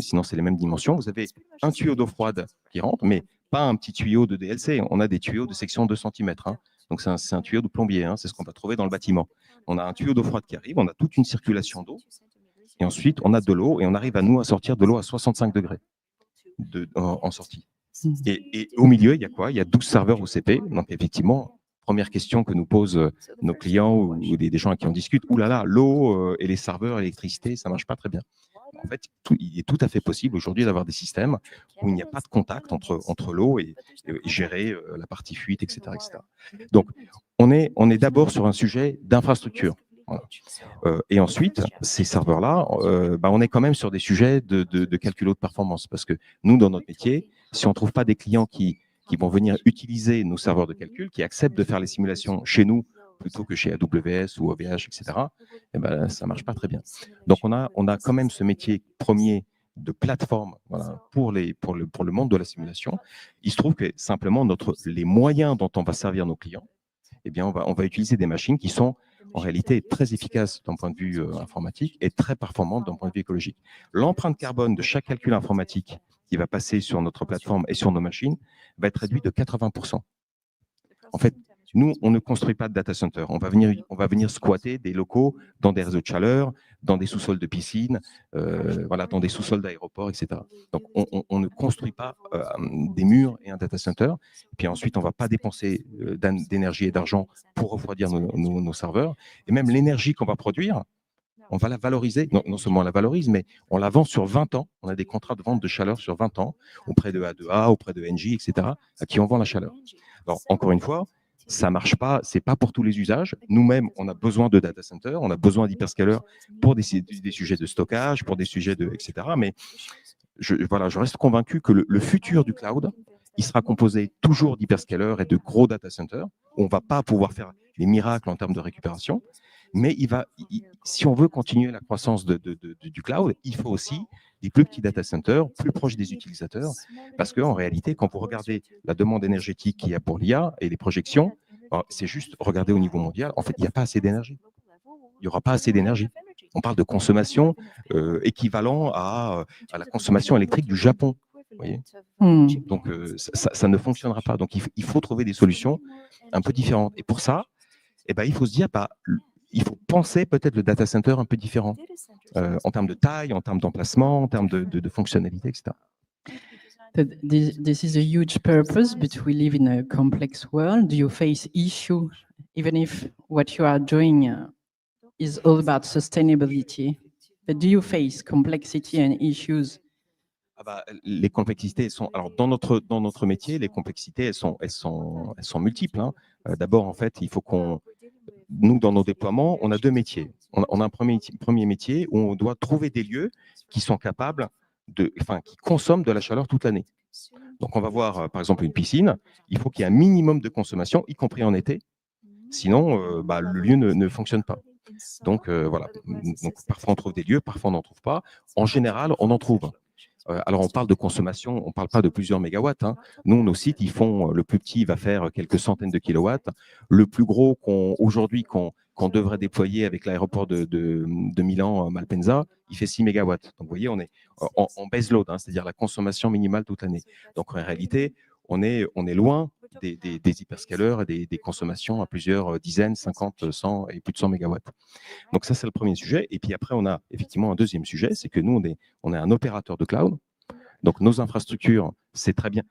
sinon c'est les mêmes dimensions. Vous avez un tuyau d'eau froide qui rentre, mais pas un petit tuyau de DLC. On a des tuyaux de section 2 cm. Hein. Donc, c'est un tuyau de plombier, hein. C'est ce qu'on va trouver dans le bâtiment. On a un tuyau d'eau froide qui arrive, on a toute une circulation d'eau, et ensuite, on a de l'eau, et on arrive à sortir de l'eau à 65 degrés en sortie. Et au milieu, il y a quoi? Il y a 12 serveurs OCP. Donc, effectivement, première question que nous posent nos clients ou des gens à qui on discute, oulala, l'eau et les serveurs, l'électricité, ça ne marche pas très bien. En fait, il est tout à fait possible aujourd'hui d'avoir des systèmes où il n'y a pas de contact entre l'eau et gérer la partie fuite, etc. etc. Donc, on est d'abord sur un sujet d'infrastructure. Voilà. Et ensuite, ces serveurs-là, on est quand même sur des sujets de calcul haute performance, parce que nous, dans notre métier, si on ne trouve pas des clients qui vont venir utiliser nos serveurs de calcul, qui acceptent de faire les simulations chez nous plutôt que chez AWS ou OVH, etc., ça ne marche pas très bien. Donc, on a quand même ce métier premier de plateforme, voilà, pour le monde de la simulation. Il se trouve que simplement, les moyens dont on va servir nos clients, on va utiliser des machines qui sont en réalité très efficaces d'un point de vue informatique et très performantes d'un point de vue écologique. L'empreinte carbone de chaque calcul informatique qui va passer sur notre plateforme et sur nos machines va être réduite de 80%. En fait, nous, on ne construit pas de data center. On va venir squatter des locaux dans des réseaux de chaleur, dans des sous-sols de piscine, voilà, dans des sous-sols d'aéroports, etc. Donc, on ne construit pas des murs et un data center. Et puis ensuite, on ne va pas dépenser d'énergie et d'argent pour refroidir nos serveurs. Et même l'énergie qu'on va produire, on va la valoriser. Non seulement on la valorise, mais on la vend sur 20 ans. On a des contrats de vente de chaleur sur 20 ans auprès de A2A, auprès de NJ, etc., à qui on vend la chaleur. Alors, encore une fois, ça ne marche pas, ce n'est pas pour tous les usages. Nous-mêmes, on a besoin de data center, on a besoin d'hyperscalers pour des sujets de stockage, pour des sujets etc. Mais je reste convaincu que le futur du cloud, il sera composé toujours d'hyperscalers et de gros data centers. On ne va pas pouvoir faire les miracles en termes de récupération. Mais si on veut continuer la croissance du cloud, il faut aussi des plus petits data centers, plus proches des utilisateurs, parce qu'en réalité, quand vous regardez la demande énergétique qu'il y a pour l'IA et les projections, c'est juste regarder au niveau mondial, en fait, il n'y a pas assez d'énergie. Il n'y aura pas assez d'énergie. On parle de consommation équivalent à la consommation électrique du Japon. Vous voyez. Donc, ça ne fonctionnera pas. Donc, il faut trouver des solutions un peu différentes. Et pour ça, il faut se dire, il faut penser peut-être le data center un peu différent, en termes de taille, en termes d'emplacement, en termes de fonctionnalité, etc. This is a huge purpose, but we live in a complex world. Do you face issues, even if what you are doing is all about sustainability? But do you face complexity and issues Les complexités sont. Alors, dans notre métier, les complexités, elles sont multiples. Hein. D'abord, en fait, il faut nous, dans nos déploiements, on a deux métiers. On a un premier métier où on doit trouver des lieux qui sont capables qui consomment de la chaleur toute l'année. Donc, on va voir, par exemple, une piscine. Il faut qu'il y ait un minimum de consommation, y compris en été. Sinon, le lieu ne fonctionne pas. Donc, voilà. Donc, parfois, on trouve des lieux, parfois, on n'en trouve pas. En général, on en trouve. Alors, on parle de consommation, on ne parle pas de plusieurs mégawatts. Hein. Nous, nos sites, le plus petit va faire quelques centaines de kilowatts. Le plus gros aujourd'hui qu'on devrait déployer avec l'aéroport de Milan-Malpensa, il fait 6 mégawatts. Donc, vous voyez, on est en base load, hein, c'est-à-dire la consommation minimale toute l'année. Donc, en réalité, on est loin des hyperscalers et des consommations à plusieurs dizaines, 50, 100 et plus de 100 mégawatts. Donc ça, c'est le premier sujet. Et puis après, on a effectivement un deuxième sujet, c'est que nous, on est un opérateur de cloud. Donc nos infrastructures, c'est très bien.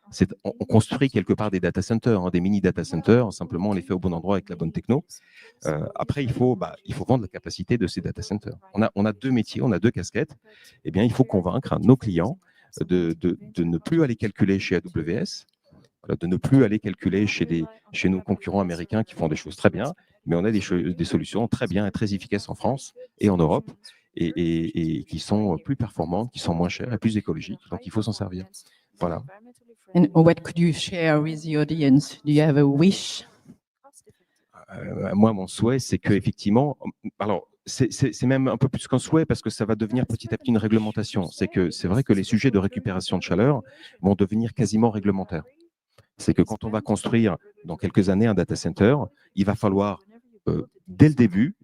On construit quelque part des data centers, hein, des mini data centers. Simplement, on les fait au bon endroit avec la bonne techno. Après, il faut vendre la capacité de ces data centers. On a deux métiers, on a deux casquettes. Eh bien, il faut convaincre nos clients de ne plus aller calculer chez AWS, de ne plus aller calculer chez nos concurrents américains qui font des choses très bien, mais on a des solutions très bien et très efficaces en France et en Europe et qui sont plus performantes, qui sont moins chères et plus écologiques. Donc, il faut s'en servir. Voilà. And what could you share with the audience? Do you have a wish? Moi, mon souhait, c'est qu'effectivement, alors, c'est même un peu plus qu'un souhait parce que ça va devenir petit à petit une réglementation. C'est vrai que les sujets de récupération de chaleur vont devenir quasiment réglementaires. C'est que quand on va construire dans quelques années un data center, il va falloir, dès le début,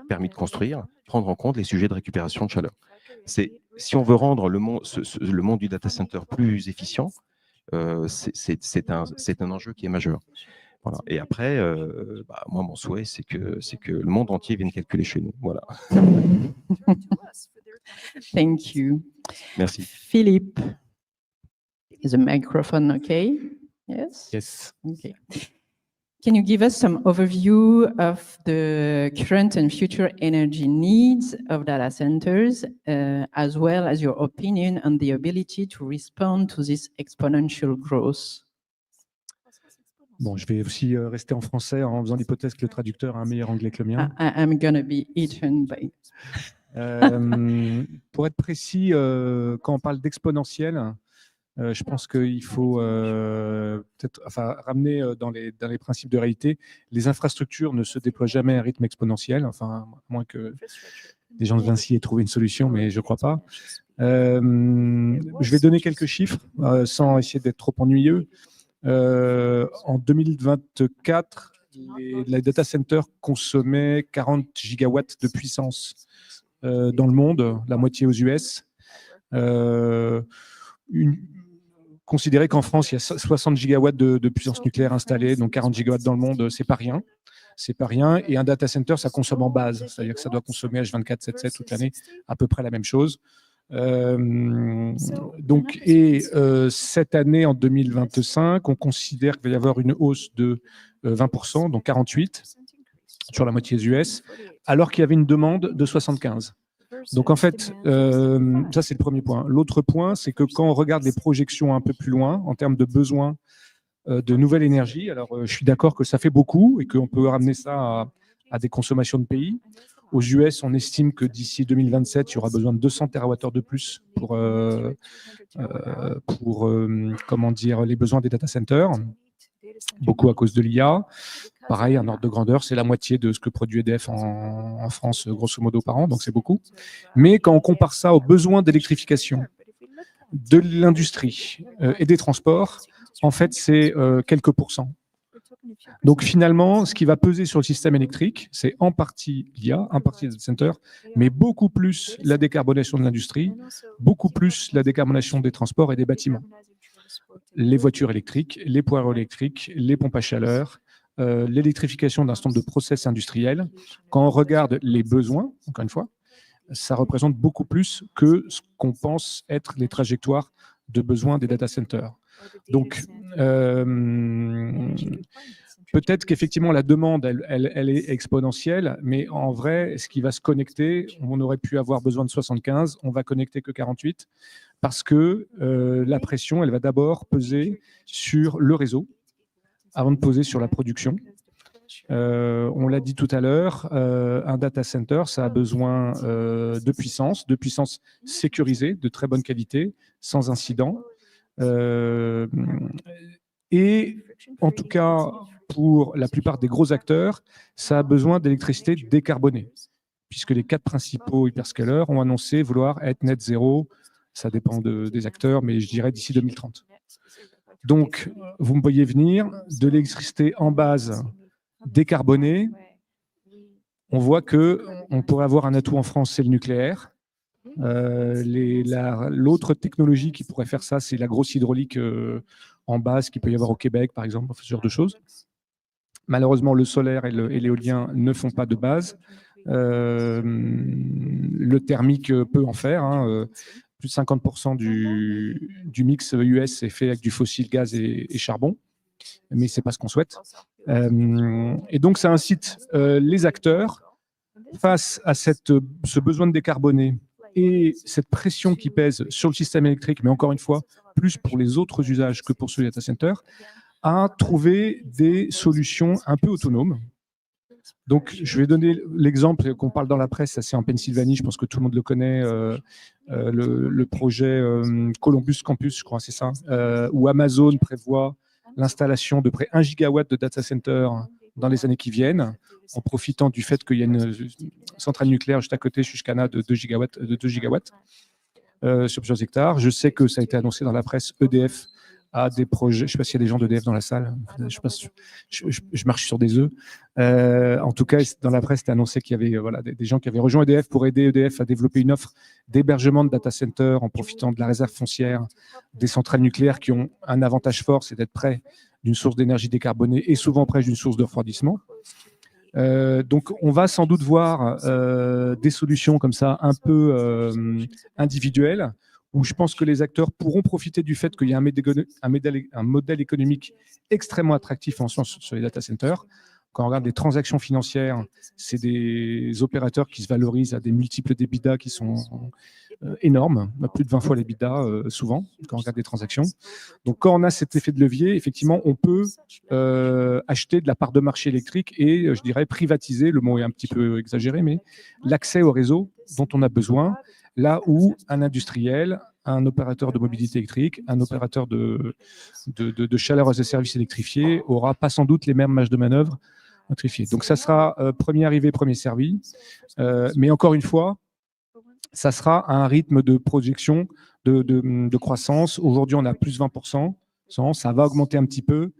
permis de construire, prendre en compte les sujets de récupération de chaleur. Si on veut rendre le monde du data center plus efficient, c'est un enjeu qui est majeur. Voilà. Et après, moi, mon souhait, c'est que le monde entier vienne calculer chez nous. Voilà. Thank you. Merci. Philippe, is the microphone okay? Yes? Yes. Okay. Can you give us some overview of the current and future energy needs of data centers, as well as your opinion on the ability to respond to this exponential growth? Bon, je vais aussi rester en français en faisant l'hypothèse que le traducteur a un meilleur anglais que le mien. I'm going to be eaten by... Pour être précis, quand on parle d'exponentiel, je pense qu'il faut peut-être ramener dans les principes de réalité. Les infrastructures ne se déploient jamais à un rythme exponentiel, à moins que les gens de Vinci aient trouvé une solution, mais je ne crois pas. Je vais donner quelques chiffres sans essayer d'être trop ennuyeux. En 2024, les data centers consommaient 40 gigawatts de puissance dans le monde, la moitié aux US. Considérez qu'en France, il y a 60 gigawatts de puissance nucléaire installée, donc 40 gigawatts dans le monde, c'est pas rien. C'est pas rien. Et un data center, ça consomme en base, c'est-à-dire que ça doit consommer H24, 7/7 toute l'année, à peu près la même chose. Cette année, en 2025, on considère qu'il va y avoir une hausse de 20%, donc 48 sur la moitié US, alors qu'il y avait une demande de 75. Donc en fait, ça c'est le premier point. L'autre point, c'est que quand on regarde les projections un peu plus loin, en termes de besoins de nouvelle énergie, alors je suis d'accord que ça fait beaucoup et qu'on peut ramener ça à des consommations de pays. Aux US, on estime que d'ici 2027, il y aura besoin de 200 TWh de plus pour les besoins des data centers, beaucoup à cause de l'IA. Pareil, un ordre de grandeur, c'est la moitié de ce que produit EDF en France, grosso modo, par an, donc c'est beaucoup. Mais quand on compare ça aux besoins d'électrification de l'industrie et des transports, en fait, c'est quelques pourcents. Donc finalement, ce qui va peser sur le système électrique, c'est en partie l'IA, en partie les data centers, mais beaucoup plus la décarbonation de l'industrie, beaucoup plus la décarbonation des transports et des bâtiments. Les voitures électriques, les poireaux électriques, les pompes à chaleur, l'électrification d'un certain nombre de process industriels. Quand on regarde les besoins, encore une fois, ça représente beaucoup plus que ce qu'on pense être les trajectoires de besoins des data centers. Donc, peut-être qu'effectivement, la demande, elle est exponentielle, mais en vrai, ce qui va se connecter, on aurait pu avoir besoin de 75, on va connecter que 48, parce que la pression, elle va d'abord peser sur le réseau, avant de peser sur la production. On l'a dit tout à l'heure, un data center, ça a besoin de puissance sécurisée, de très bonne qualité, sans incident. Et en tout cas, pour la plupart des gros acteurs, ça a besoin d'électricité décarbonée, puisque les 4 principaux hyperscalers ont annoncé vouloir être net zéro. Ça dépend des acteurs, mais je dirais d'ici 2030. Donc, vous me voyez venir, de l'électricité en base décarbonée. On voit qu'on pourrait avoir un atout en France, c'est le nucléaire. L'autre technologie qui pourrait faire ça, c'est la grosse hydraulique en base qu'il peut y avoir au Québec, par exemple, ce genre de choses. Malheureusement, le solaire et l'éolien ne font pas de base. Le thermique peut en faire. Plus de 50% du mix US est fait avec du fossile, gaz et charbon, mais ce n'est pas ce qu'on souhaite. Et donc, ça incite les acteurs, face à ce besoin de décarboner et cette pression qui pèse sur le système électrique, mais encore une fois, plus pour les autres usages que pour ceux du data center, à trouver des solutions un peu autonomes. Donc, je vais donner l'exemple qu'on parle dans la presse, ça c'est en Pennsylvanie, je pense que tout le monde le connaît, le projet Columbus Campus, je crois, c'est ça, où Amazon prévoit l'installation de près 1 gigawatt de data center dans les années qui viennent, en profitant du fait qu'il y a une centrale nucléaire juste à côté, Susquehanna, de 2 gigawatts sur plusieurs hectares. Je sais que ça a été annoncé dans la presse, EDF a des projets, je ne sais pas s'il y a des gens d'EDF dans la salle, je marche sur des œufs. En tout cas, dans la presse, c'était annoncé qu'il y avait des gens qui avaient rejoint EDF pour aider EDF à développer une offre d'hébergement de data center en profitant de la réserve foncière des centrales nucléaires qui ont un avantage fort, c'est d'être près d'une source d'énergie décarbonée et souvent près d'une source de refroidissement. Donc, on va sans doute voir des solutions comme ça un peu individuelles, où je pense que les acteurs pourront profiter du fait qu'il y a un modèle économique extrêmement attractif en sciences sur les data centers. Quand on regarde les transactions financières, c'est des opérateurs qui se valorisent à des multiples d'EBITDA qui sont énormes, plus de 20 fois l'EBITDA souvent, quand on regarde les transactions. Donc, quand on a cet effet de levier, effectivement, on peut acheter de la part de marché électrique et, je dirais, privatiser, le mot est un petit peu exagéré, mais l'accès au réseau dont on a besoin, là où un industriel, un opérateur de mobilité électrique, un opérateur de chaleur as a service électrifié aura pas sans doute les mêmes marges de manœuvre électrifiées. Donc, ça sera premier arrivé, premier servi. Mais encore une fois, ça sera à un rythme de projection, de croissance. Aujourd'hui, on a plus 20%. Ça va augmenter un petit peu,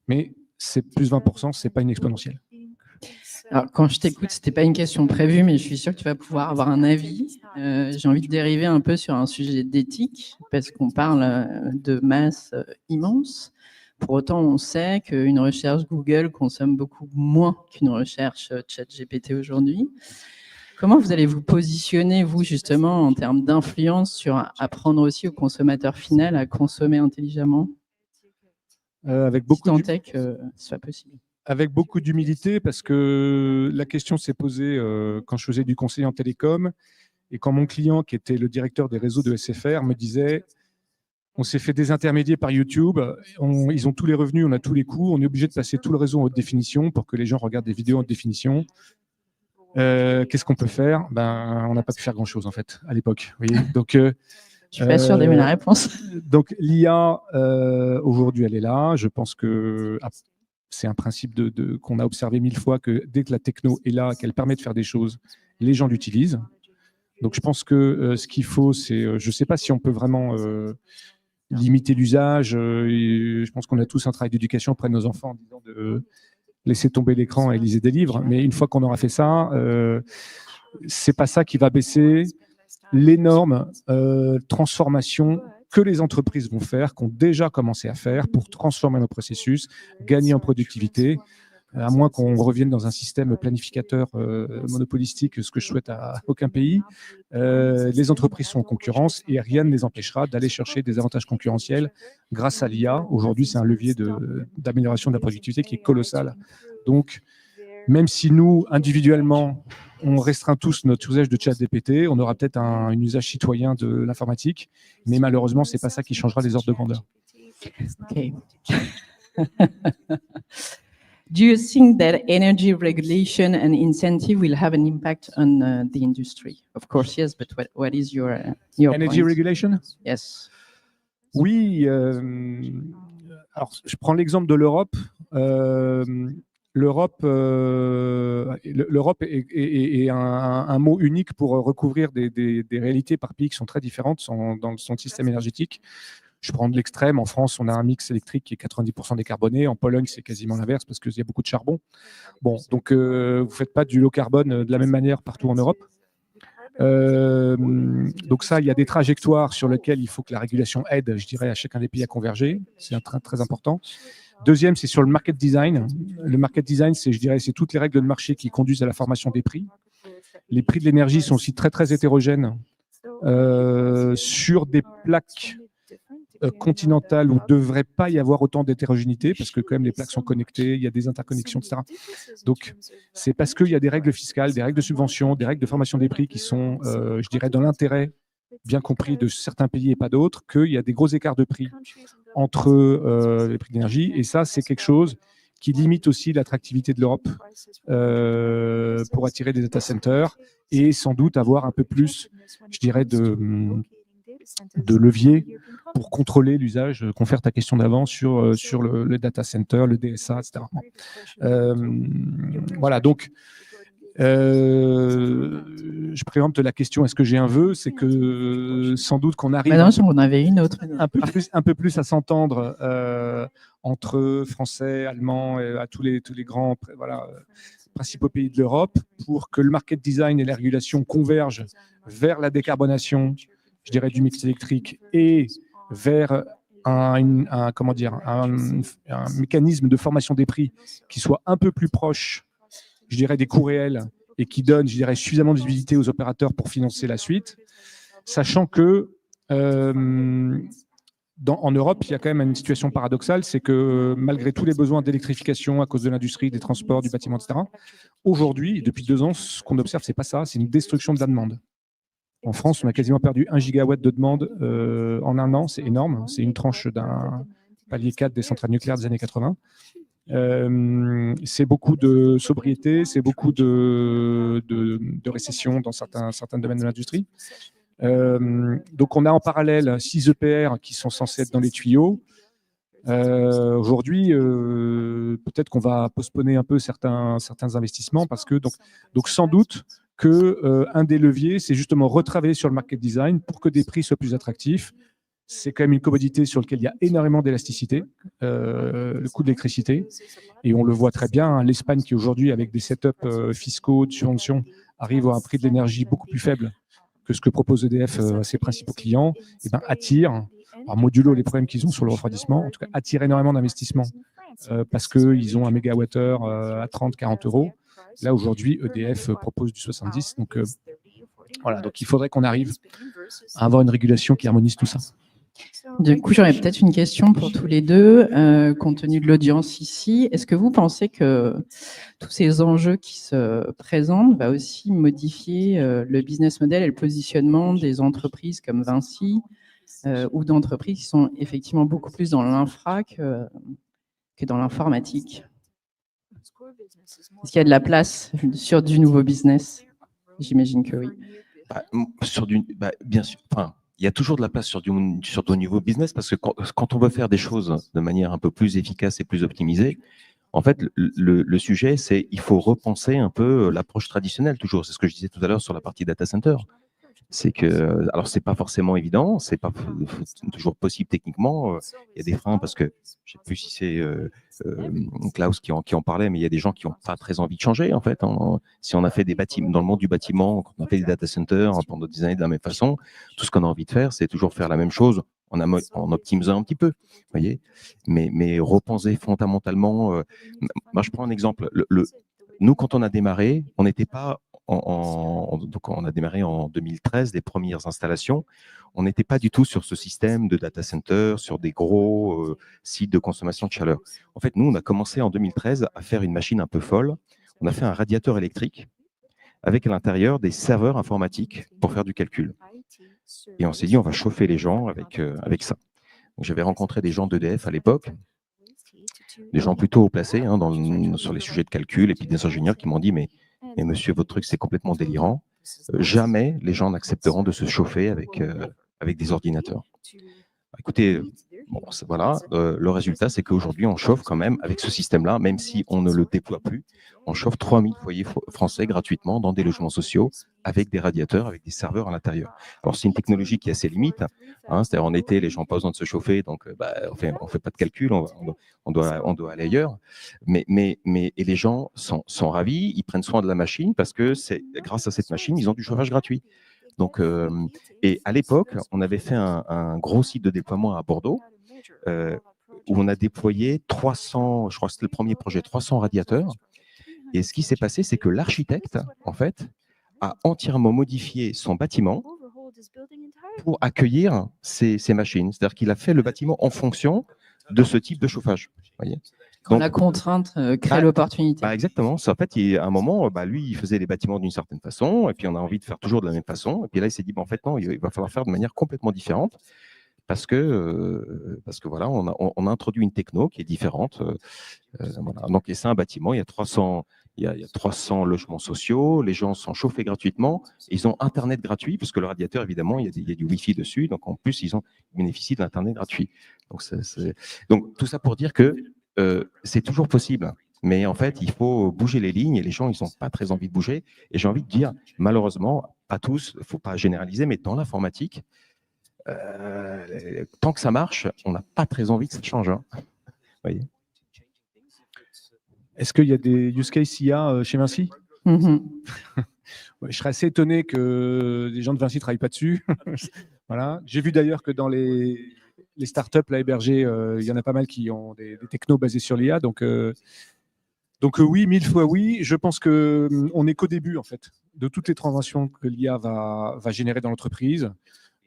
mais c'est plus 20%, ce n'est pas une exponentielle. Alors, quand je t'écoute, ce n'était pas une question prévue, mais je suis sûre que tu vas pouvoir avoir un avis. J'ai envie de dériver un peu sur un sujet d'éthique, parce qu'on parle de masse immense. Pour autant, on sait qu'une recherche Google consomme beaucoup moins qu'une recherche ChatGPT aujourd'hui. Comment vous allez vous positionner, vous, justement, en termes d'influence sur apprendre aussi au consommateur final à consommer intelligemment, avec beaucoup tant est que ce soit possible? Avec beaucoup d'humilité, parce que la question s'est posée quand je faisais du conseil en télécom, et quand mon client, qui était le directeur des réseaux de SFR, me disait « On s'est fait désintermédier par YouTube, ils ont tous les revenus, on a tous les coûts, on est obligé de passer tout le réseau en haute définition pour que les gens regardent des vidéos en haute définition. Qu'est-ce qu'on peut faire ?» On n'a pas pu faire grand-chose, en fait, à l'époque. Donc, je suis pas sûre d'aimer la réponse. Donc, l'IA, aujourd'hui, elle est là. Je pense que c'est un principe qu'on a observé 1000 fois, que dès que la techno est là, qu'elle permet de faire des choses, les gens l'utilisent. Donc, je pense que ce qu'il faut, c'est... je ne sais pas si on peut vraiment limiter l'usage. Je pense qu'on a tous un travail d'éducation auprès de nos enfants en disant de laisser tomber l'écran et lisez des livres. Mais une fois qu'on aura fait ça, ce n'est pas ça qui va baisser l'énorme transformation que les entreprises vont faire, qu'ont déjà commencé à faire pour transformer nos processus, gagner en productivité. à moins qu'on revienne dans un système planificateur monopolistique, ce que je souhaite à aucun pays. Les entreprises sont en concurrence et rien ne les empêchera d'aller chercher des avantages concurrentiels grâce à l'IA. Aujourd'hui, c'est un levier d'amélioration de la productivité qui est colossal. Donc, même si nous, individuellement, on restreint tous notre usage de ChatGPT, on aura peut-être un usage citoyen de l'informatique, mais malheureusement, ce n'est pas ça qui changera les ordres de grandeur. Okay. Do you think that energy regulation and incentive will have an impact on the industry? Of course, yes, but what is your Energy point? regulation? Yes. Oui. Alors, je prends l'exemple de l'Europe. L'Europe est un mot unique pour recouvrir des réalités par pays qui sont très différentes dans son système énergétique. Je prends de l'extrême. En France, on a un mix électrique qui est 90% décarboné. En Pologne, c'est quasiment l'inverse parce qu'il y a beaucoup de charbon. Bon, donc vous ne faites pas du low carbone de la même manière partout en Europe. Donc ça, il y a des trajectoires sur lesquelles il faut que la régulation aide, je dirais, à chacun des pays à converger. C'est un train très important. Deuxième, c'est sur le market design. Le market design, c'est, je dirais, c'est toutes les règles de marché qui conduisent à la formation des prix. Les prix de l'énergie sont aussi très, très hétérogènes sur des plaques continentales où il ne devrait pas y avoir autant d'hétérogénéité parce que quand même les plaques sont connectées, il y a des interconnexions, etc. Donc, c'est parce qu'il y a des règles fiscales, des règles de subvention, des règles de formation des prix qui sont, je dirais, dans l'intérêt bien compris de certains pays et pas d'autres, qu'il y a des gros écarts de prix entre les prix d'énergie. Et ça, c'est quelque chose qui limite aussi l'attractivité de l'Europe pour attirer des data centers et sans doute avoir un peu plus, je dirais, de levier pour contrôler l'usage, confère ta question d'avant sur le data center, le DSA, etc. Voilà, donc je préempte la question, est-ce que j'ai un vœu? C'est que sans doute qu'on arrive on avait une autre. un peu plus à s'entendre entre Français, Allemands, à tous les grands principaux pays de l'Europe pour que le market design et la régulation convergent vers la décarbonation, je dirais, du mix électrique et vers un mécanisme de formation des prix qui soit un peu plus proche, je dirais, des coûts réels et qui donne, je dirais, suffisamment de visibilité aux opérateurs pour financer la suite, sachant que en Europe, il y a quand même une situation paradoxale, c'est que malgré tous les besoins d'électrification à cause de l'industrie, des transports, du bâtiment, etc., aujourd'hui, depuis 2 ans, ce qu'on observe, c'est pas ça, c'est une destruction de la demande. En France, on a quasiment perdu 1 gigawatt de demande en 1 an, c'est énorme, c'est une tranche d'un palier 4 des centrales nucléaires des années 80. C'est beaucoup de sobriété, c'est beaucoup de récession dans certains domaines de l'industrie. Donc on a en parallèle 6 EPR qui sont censés être dans les tuyaux. Aujourd'hui, peut-être qu'on va postponer un peu certains investissements parce que donc sans doute que un des leviers, c'est justement retravailler sur le market design pour que des prix soient plus attractifs. C'est quand même une commodité sur laquelle il y a énormément d'élasticité, le coût de l'électricité. Et on le voit très bien, hein, l'Espagne qui aujourd'hui, avec des setups fiscaux, de subventions, arrive à un prix de l'énergie beaucoup plus faible que ce que propose EDF à ses principaux clients, et ben, attire, alors modulo les problèmes qu'ils ont sur le refroidissement, en tout cas attire énormément d'investissements parce qu'ils ont un mégawattheure à 30-40 euros. Là, aujourd'hui, EDF propose du 70. Donc, voilà, donc il faudrait qu'on arrive à avoir une régulation qui harmonise tout ça. Du coup, j'aurais peut-être une question pour tous les deux, compte tenu de l'audience ici. Est-ce que vous pensez que tous ces enjeux qui se présentent va aussi modifier le business model et le positionnement des entreprises comme VINCI ou d'entreprises qui sont effectivement beaucoup plus dans l'infra que dans l'informatique? Est-ce qu'il y a de la place sur du nouveau business? J'imagine que oui. Bien sûr. Enfin, il y a toujours de la place sur du niveau business parce que quand on veut faire des choses de manière un peu plus efficace et plus optimisée, en fait, le sujet, c'est il faut repenser un peu l'approche traditionnelle toujours. C'est ce que je disais tout à l'heure sur la partie data center. C'est que, alors, c'est pas forcément évident, c'est pas toujours possible techniquement. Il y a des freins parce que, je sais plus si c'est Klaus qui en parlait, mais il y a des gens qui n'ont pas très envie de changer, en fait. Si on a fait des bâtiments, dans le monde du bâtiment, quand on a fait des data centers pendant des années de la même façon, tout ce qu'on a envie de faire, c'est toujours faire la même chose en optimisant un petit peu, voyez. Mais repenser fondamentalement. Moi, je prends un exemple. Nous, quand on a démarré, on n'était pas donc on a démarré en 2013 les premières installations. On n'était pas du tout sur ce système de data center, sur des gros sites de consommation de chaleur. En fait, nous, on a commencé en 2013 à faire une machine un peu folle. On a fait un radiateur électrique avec à l'intérieur des serveurs informatiques pour faire du calcul. Et on s'est dit, on va chauffer les gens avec ça. J'avais rencontré des gens d'EDF à l'époque, des gens plutôt haut placés sur les sujets de calcul, et puis des ingénieurs qui m'ont dit, mais monsieur, votre truc, c'est complètement délirant. Jamais les gens n'accepteront de se chauffer avec des ordinateurs. Écoutez, bon, voilà, le résultat, c'est qu'aujourd'hui, on chauffe quand même avec ce système-là, même si on ne le déploie plus. On chauffe 3000 foyers français gratuitement dans des logements sociaux avec des radiateurs, avec des serveurs à l'intérieur. Alors, c'est une technologie qui a ses limites. C'est-à-dire, en été, les gens n'ont pas besoin de se chauffer, donc on fait pas de calcul, on doit aller ailleurs. Mais les gens sont ravis, ils prennent soin de la machine parce que grâce à cette machine, ils ont du chauffage gratuit. Donc, et à l'époque, on avait fait un gros site de déploiement à Bordeaux où on a déployé 300, je crois que c'était le premier projet, 300 radiateurs. Et ce qui s'est passé, c'est que l'architecte, en fait, a entièrement modifié son bâtiment pour accueillir ces machines. C'est-à-dire qu'il a fait le bâtiment en fonction de ce type de chauffage. Voyez. Quand la contrainte crée l'opportunité. Exactement. En fait, à un moment, lui, il faisait les bâtiments d'une certaine façon, et puis on a envie de faire toujours de la même façon. Et puis là, il s'est dit, en fait, non, il va falloir faire de manière complètement différente, parce que voilà, on a introduit une techno qui est différente. Voilà. Donc, et c'est un bâtiment, il y a 300 logements sociaux, les gens sont chauffés gratuitement, ils ont Internet gratuit, parce que le radiateur, évidemment, il y a du Wi-Fi dessus, donc en plus, ils bénéficient de l'Internet gratuit. Donc, tout ça pour dire que c'est toujours possible, mais en fait, il faut bouger les lignes, et les gens, ils n'ont pas très envie de bouger. Et j'ai envie de dire, malheureusement, pas tous, il ne faut pas généraliser, mais dans l'informatique, tant que ça marche, on n'a pas très envie que ça change. Voyez. Est-ce qu'il y a des use cases IA chez Vinci? Je serais assez étonné que les gens de Vinci ne travaillent pas dessus. Voilà. J'ai vu d'ailleurs que dans les startups là, hébergées, il y en a pas mal qui ont des technos basés sur l'IA. Donc oui, 1000 fois oui. Je pense qu'on n'est qu'au début en fait, de toutes les transactions que l'IA va générer dans l'entreprise.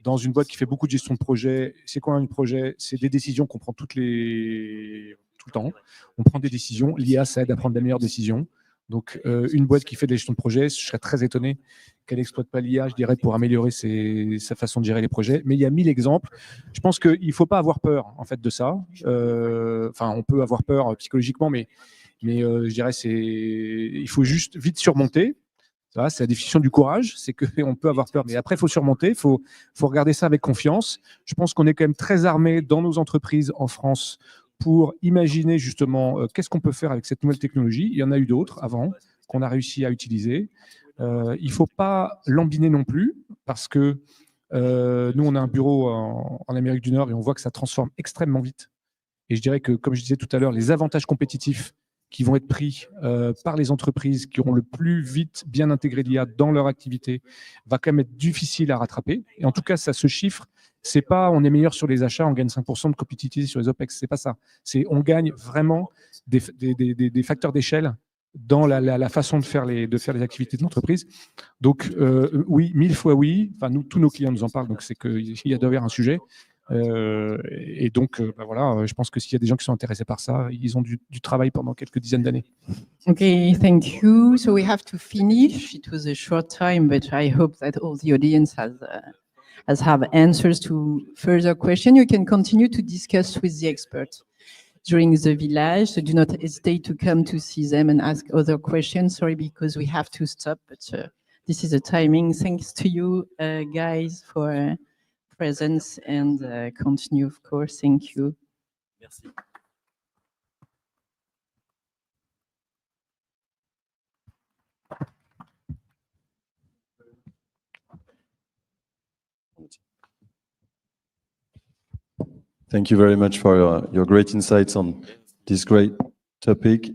Dans une boîte qui fait beaucoup de gestion de projet, c'est quoi un projet? C'est des décisions qu'on prend tout le temps. On prend des décisions. L'IA, ça aide à prendre la meilleure décision. Donc, une boîte qui fait de la gestion de projet, je serais très étonné qu'elle n'exploite pas l'IA, je dirais, pour améliorer sa façon de gérer les projets. Mais il y a 1000 exemples. Je pense qu'il ne faut pas avoir peur, en fait, de ça. Enfin, on peut avoir peur psychologiquement, mais je dirais il faut juste vite surmonter. C'est la définition du courage, c'est qu'on peut avoir peur, mais après, il faut surmonter, il faut regarder ça avec confiance. Je pense qu'on est quand même très armés dans nos entreprises en France pour imaginer justement qu'est-ce qu'on peut faire avec cette nouvelle technologie. Il y en a eu d'autres avant qu'on a réussi à utiliser. Il ne faut pas lambiner non plus, parce que nous, on a un bureau en Amérique du Nord et on voit que ça transforme extrêmement vite. Et je dirais que, comme je disais tout à l'heure, les avantages compétitifs qui vont être pris par les entreprises qui auront le plus vite bien intégré l'IA dans leur activité, va quand même être difficile à rattraper. Et en tout cas, ça se chiffre. C'est pas on est meilleur sur les achats, on gagne 5% de compétitivité sur les OPEX. C'est pas ça. C'est on gagne vraiment des facteurs d'échelle dans la façon de faire les activités de l'entreprise. Donc oui, 1000 fois oui. Enfin, tous nos clients nous en parlent, donc c'est qu'il y a d'ailleurs un sujet. Et donc, voilà, je pense que s'il y a des gens qui sont intéressés par ça, ils ont du travail pendant quelques dizaines d'années. Okay, thank you. So we have to finish. It was a short time, but I hope that all the audience has have answers to further questions. You can continue to discuss with the experts during the village. So do not hesitate to come to see them and ask other questions. Sorry, because we have to stop, but this is the timing. Thanks to you, guys, for presence and continue, of course. Thank you. Merci. Thank you very much for your great insights on this great topic.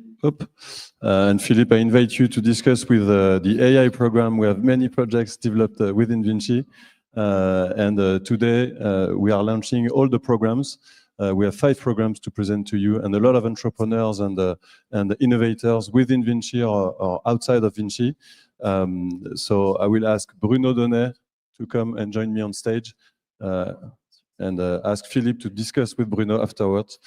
And Philippe, I invite you to discuss with the AI program. We have many projects developed within VINCI. Today we are launching all the programs. We have 5 programs to present to you, and a lot of entrepreneurs and innovators within VINCI or outside of VINCI. So I will ask Bruno Donnet to come and join me on stage, and ask Philippe to discuss with Bruno afterwards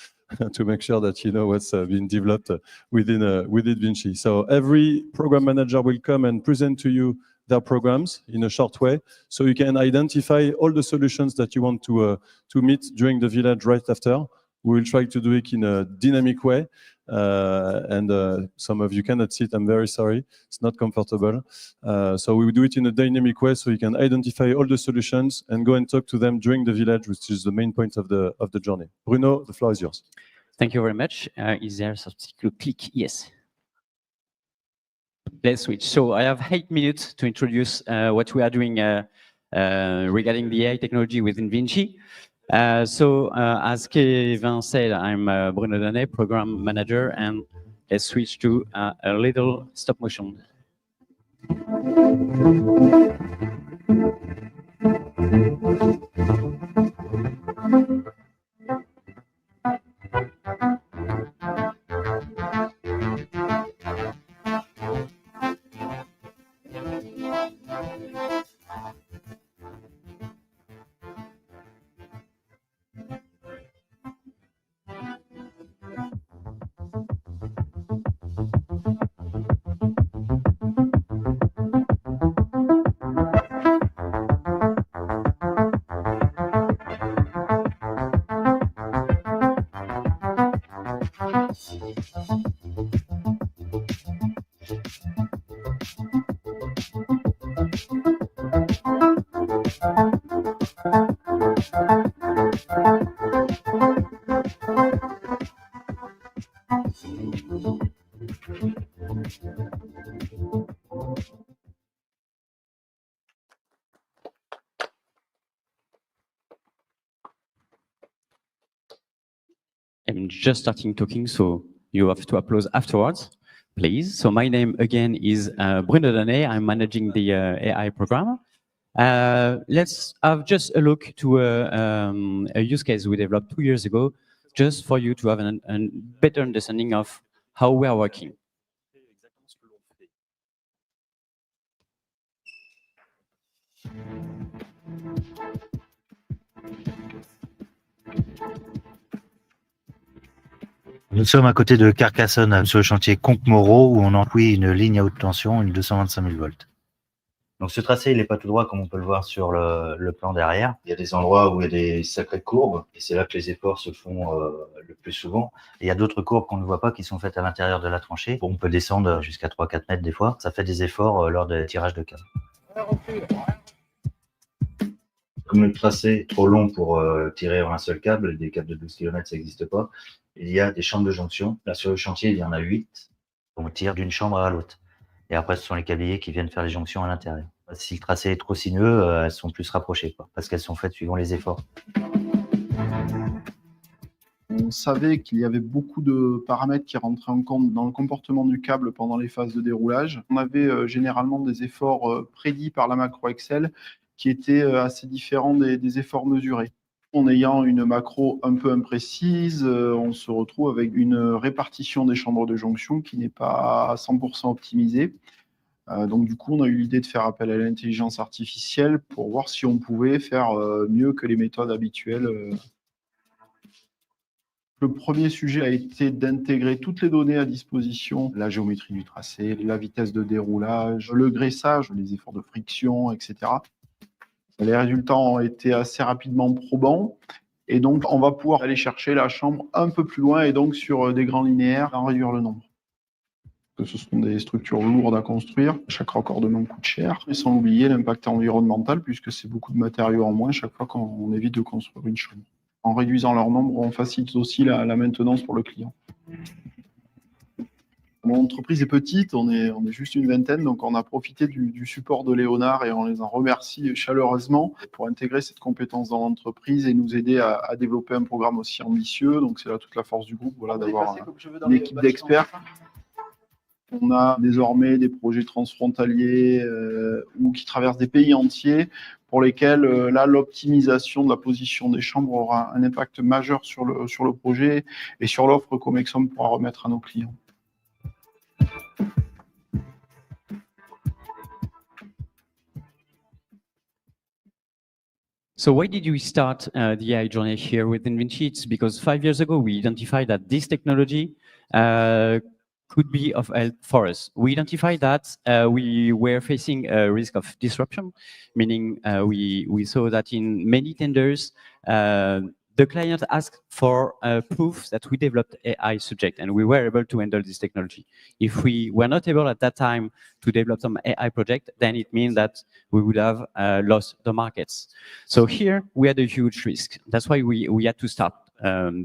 to make sure that you know what's been developed within VINCI. So every program manager will come and present to you their programs in a short way, so you can identify all the solutions that you want to meet during the village right after. We will try to do it in a dynamic way, and some of you cannot see it, I'm very sorry, it's not comfortable. So we will do it in a dynamic way, so you can identify all the solutions and go and talk to them during the village, which is the main point of the journey. Bruno, the floor is yours. Thank you very much. Is there something to click? Yes. Let's switch. So I have 8 minutes to introduce what we are doing regarding the AI technology within VINCI. As Kevin said, I'm Bruno Donnet, program manager, and let's switch to a little stop motion. I'm just starting talking, so you have to applause afterwards, please. So my name again is Bruno Donnet. I'm managing the AI program. Let's have just a look to a use case we developed 2 years ago, just for you to have a better understanding of how we are working. Nous sommes à côté de Carcassonne, sur le chantier Conques-Moreau, où on enfouit une ligne à haute tension, une 225 000 volts. Donc ce tracé, il n'est pas tout droit, comme on peut le voir sur le plan derrière. Il y a des endroits où il y a des sacrées courbes, et c'est là que les efforts se font le plus souvent. Et il y a d'autres courbes qu'on ne voit pas, qui sont faites à l'intérieur de la tranchée. On peut descendre jusqu'à 3-4 mètres des fois. Ça fait des efforts lors des tirages de câbles. Comme le tracé est trop long pour tirer un seul câble, des câbles de 12 km, ça n'existe pas. Il y a des chambres de jonction. Là, sur le chantier, il y en a 8. On tire d'une chambre à l'autre. Et après, ce sont les câbliers qui viennent faire les jonctions à l'intérieur. Si le tracé est trop sinueux, elles sont plus rapprochées, quoi, parce qu'elles sont faites suivant les efforts. On savait qu'il y avait beaucoup de paramètres qui rentraient en compte dans le comportement du câble pendant les phases de déroulage. On avait généralement des efforts prédits par la macro Excel qui étaient assez différents des efforts mesurés. En ayant une macro un peu imprécise, on se retrouve avec une répartition des chambres de jonction qui n'est pas à 100% optimisée. Donc du coup, on a eu l'idée de faire appel à l'intelligence artificielle pour voir si on pouvait faire mieux que les méthodes habituelles. Le premier sujet a été d'intégrer toutes les données à disposition, la géométrie du tracé, la vitesse de déroulage, le graissage, les efforts de friction, etc. Les résultats ont été assez rapidement probants et donc on va pouvoir aller chercher la chambre un peu plus loin et donc sur des grands linéaires, en réduire le nombre. Ce sont des structures lourdes à construire, chaque raccordement coûte cher, et sans oublier l'impact environnemental puisque c'est beaucoup de matériaux en moins chaque fois qu'on évite de construire une chambre. En réduisant leur nombre, on facilite aussi la maintenance pour le client. Mon entreprise est petite, on est juste une vingtaine, donc on a profité du support de Leonard et on les en remercie chaleureusement pour intégrer cette compétence dans l'entreprise et nous aider à développer un programme aussi ambitieux. Donc c'est là toute la force du groupe, voilà, d'avoir une équipe d'experts. On a désormais des projets transfrontaliers ou qui traversent des pays entiers pour lesquels là l'optimisation de la position des chambres aura un impact majeur sur le projet et sur l'offre qu'Omexom pourra remettre à nos clients. So why did we start the AI journey here within VINCI? It's because 5 years ago, we identified that this technology could be of help for us. We identified that we were facing a risk of disruption, meaning we saw that in many tenders, the client asked for proof that we developed AI subject, and we were able to handle this technology. If we were not able at that time to develop some AI project, then it means that we would have lost the markets. So here we had a huge risk. That's why we had to start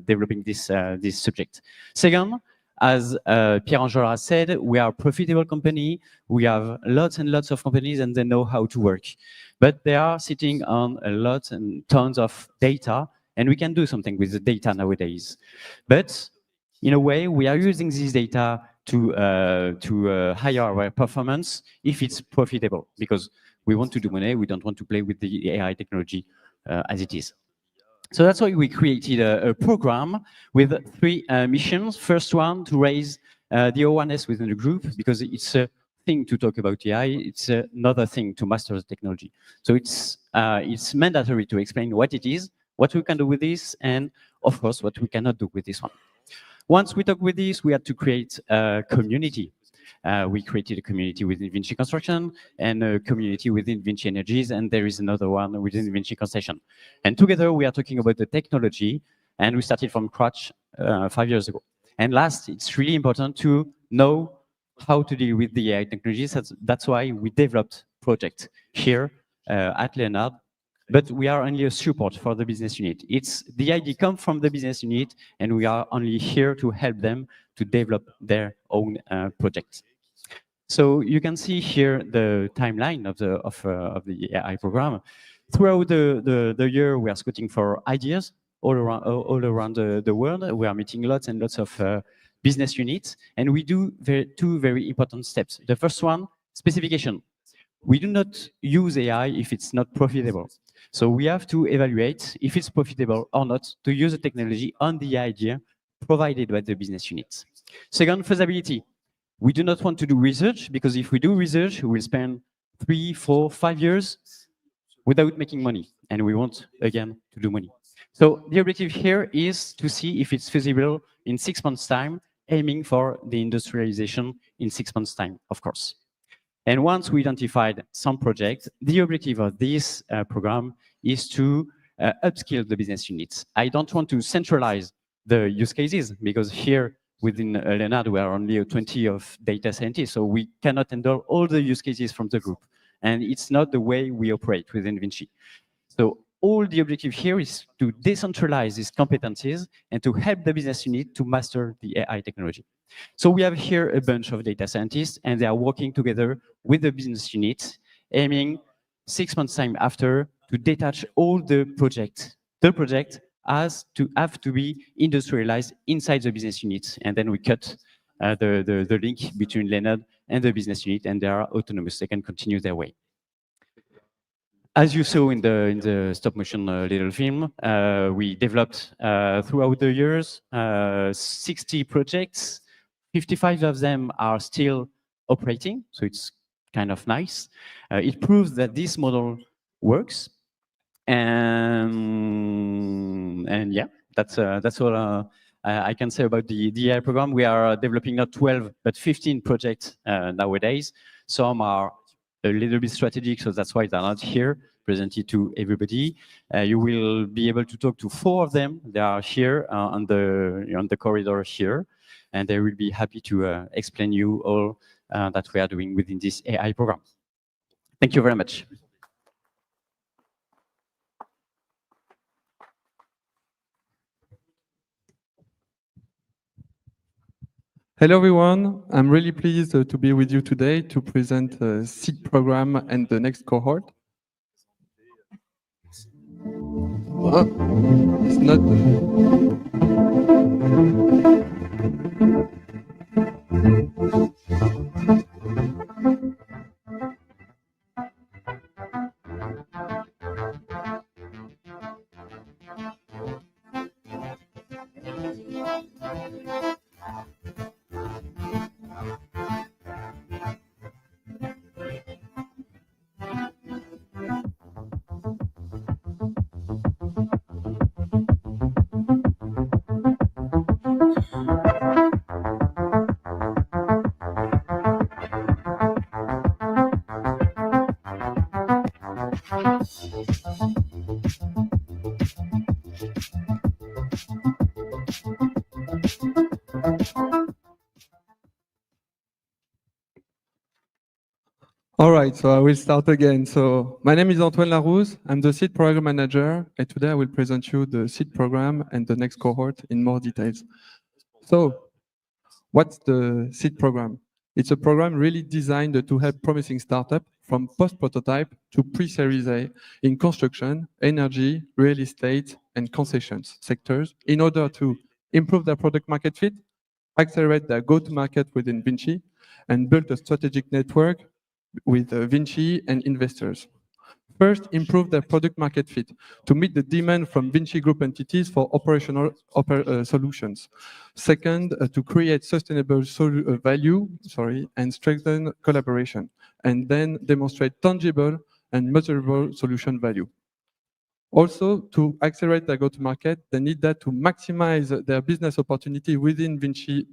developing this subject. Second, as Pierre-Angela said, we are a profitable company. We have lots and lots of companies and they know how to work. But they are sitting on a lot and tons of data, and we can do something with the data nowadays. But in a way, we are using this data to higher our performance if it's profitable, because we want to do money. We don't want to play with the AI technology as it is. So that's why we created a program with 3 missions. First one, to raise the awareness within the group, because it's a thing to talk about AI. It's another thing to master the technology. So it's mandatory to explain what it is, what we can do with this, and of course, what we cannot do with this one. Once we talk with this, we had to create a community. We created a community within VINCI Construction and a community within VINCI Energies, and there is another one within VINCI Concession. And together we are talking about the technology, and we started from scratch 5 years ago. And last, it's really important to know how to deal with the AI technologies. That's why we developed project here at Leonard, but we are only a support for the business unit. The idea comes from the business unit, and we are only here to help them to develop their own projects. So you can see here the timeline of the AI program. Throughout the year, we are scouting for ideas all around the world. We are meeting lots and lots of business units, and we do 2 very important steps. The first one, specification. We do not use AI if it's not profitable. So we have to evaluate if it's profitable or not to use the technology on the idea provided by the business units. Second, feasibility. We do not want to do research, because if we do research, we will spend 3, 4, 5 years without making money, and we want, again, to do money. So the objective here is to see if it's feasible in 6 months' time, aiming for the industrialization in 6 months' time, of course. And once we identified some projects, the objective of this program is to upskill the business units. I don't want to centralize the use cases, because here within Leonard, we are only 20 of data scientists, so we cannot handle all the use cases from the group. And it's not the way we operate within VINCI. So all the objective here is to decentralize these competencies and to help the business unit to master the AI technology. So we have here a bunch of data scientists, and they are working together with the business unit, aiming 6 months' time after to detach all the project. The project has to have to be industrialized inside the business unit, and then we cut the link between Leonard and the business unit, and they are autonomous. They can continue their way. As you saw in the stop motion little film, we developed throughout the years 60 projects. 55 of them are still operating, so it's kind of nice. It proves that this model works, and yeah, that's all I can say about the AI program. We are developing not 12 but 15 projects nowadays. Some are a little bit strategic, so that's why they're not here presented to everybody. You will be able to talk to 4 of them. They are here on the corridor here, and they will be happy to explain you all that we are doing within this AI program. Thank you very much. Hello, everyone. I'm really pleased to be with you today to present the SEED program and the next cohort. It's not. All right, so I will start again. So my name is Antoine Larousse. I'm the seed program manager, and today I will present you the seed program and the next cohort in more details. So what's the seed program? It's a program really designed to help promising startups from post-prototype to pre-series A in construction, energy, real estate, and concessions sectors in order to improve their product market fit, accelerate their go-to-market within VINCI, and build a strategic network with VINCI and investors. First, improve their product market fit to meet the demand from VINCI Group entities for operational solutions. Second, to create sustainable value, and strengthen collaboration, and then demonstrate tangible and measurable solution value. Also, to accelerate their go-to-market, they need that to maximize their business opportunity within VINCI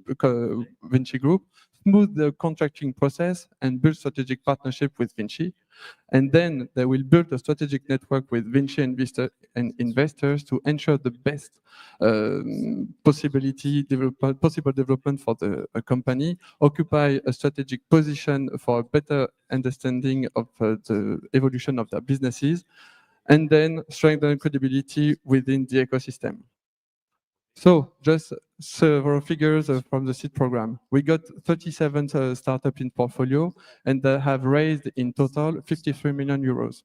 Group, smooth the contracting process, and build strategic partnership with VINCI. And then they will build a strategic network with VINCI and investors to ensure the best possible development for the company, occupy a strategic position for a better understanding of the evolution of their businesses, and then strengthen credibility within the ecosystem. So just several figures from the seed program. We got 37 startups in portfolio, and they have raised in total 53 million euros.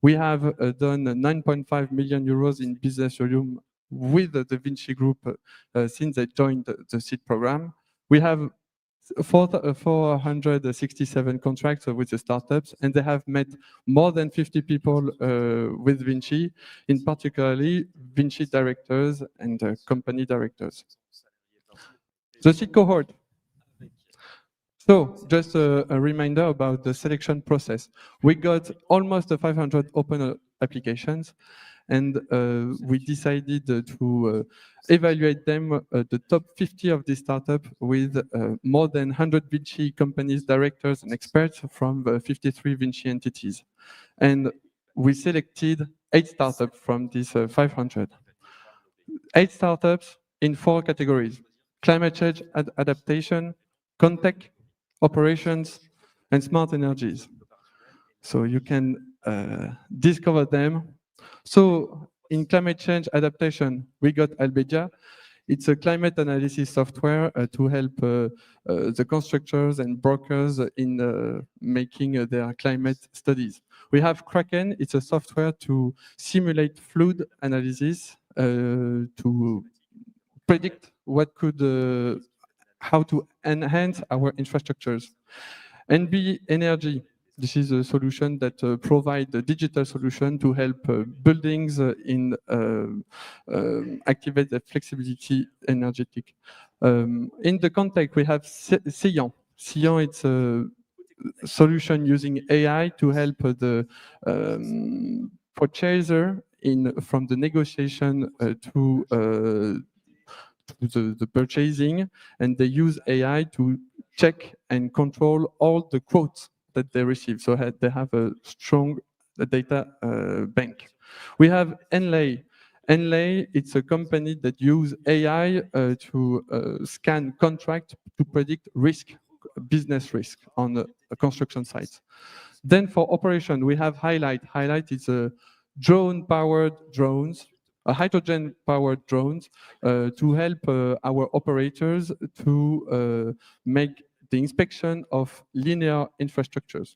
We have done 9.5 million euros in business volume with the VINCI Group since they joined the seed program. We have 467 contracts with the startups, and they have met more than 50 people with VINCI, in particularly VINCI directors and company directors. The seed cohort. So just a reminder about the selection process. We got almost 500 open applications, and we decided to evaluate them, the top 50 of the startup with more than 100 VINCI companies, directors, and experts from 53 VINCI entities. And we selected 8 startups from these 500. 8 startups in 4 categories: climate change adaptation, Contech, operations, and smart energies. So you can discover them. So in climate change adaptation, we got Albedia. It's a climate analysis software to help the constructors and brokers in making their climate studies. We have Kraken. It's a software to simulate flood analysis to predict what could, how to enhance our infrastructures. NB Energy. This is a solution that provides a digital solution to help buildings in activate the flexibility energetic. In the context, we have Sillon. Sillon, it's a solution using AI to help the purchaser from the negotiation to the purchasing, and they use AI to check and control all the quotes that they receive. So they have a strong data bank. We have Enlay. Enlay, it's a company that uses AI to scan contract to predict risk, business risk on a construction site. Then for operation, we have Highlight. Highlight is a drone-powered drones, hydrogen-powered drones to help our operators to make the inspection of linear infrastructures.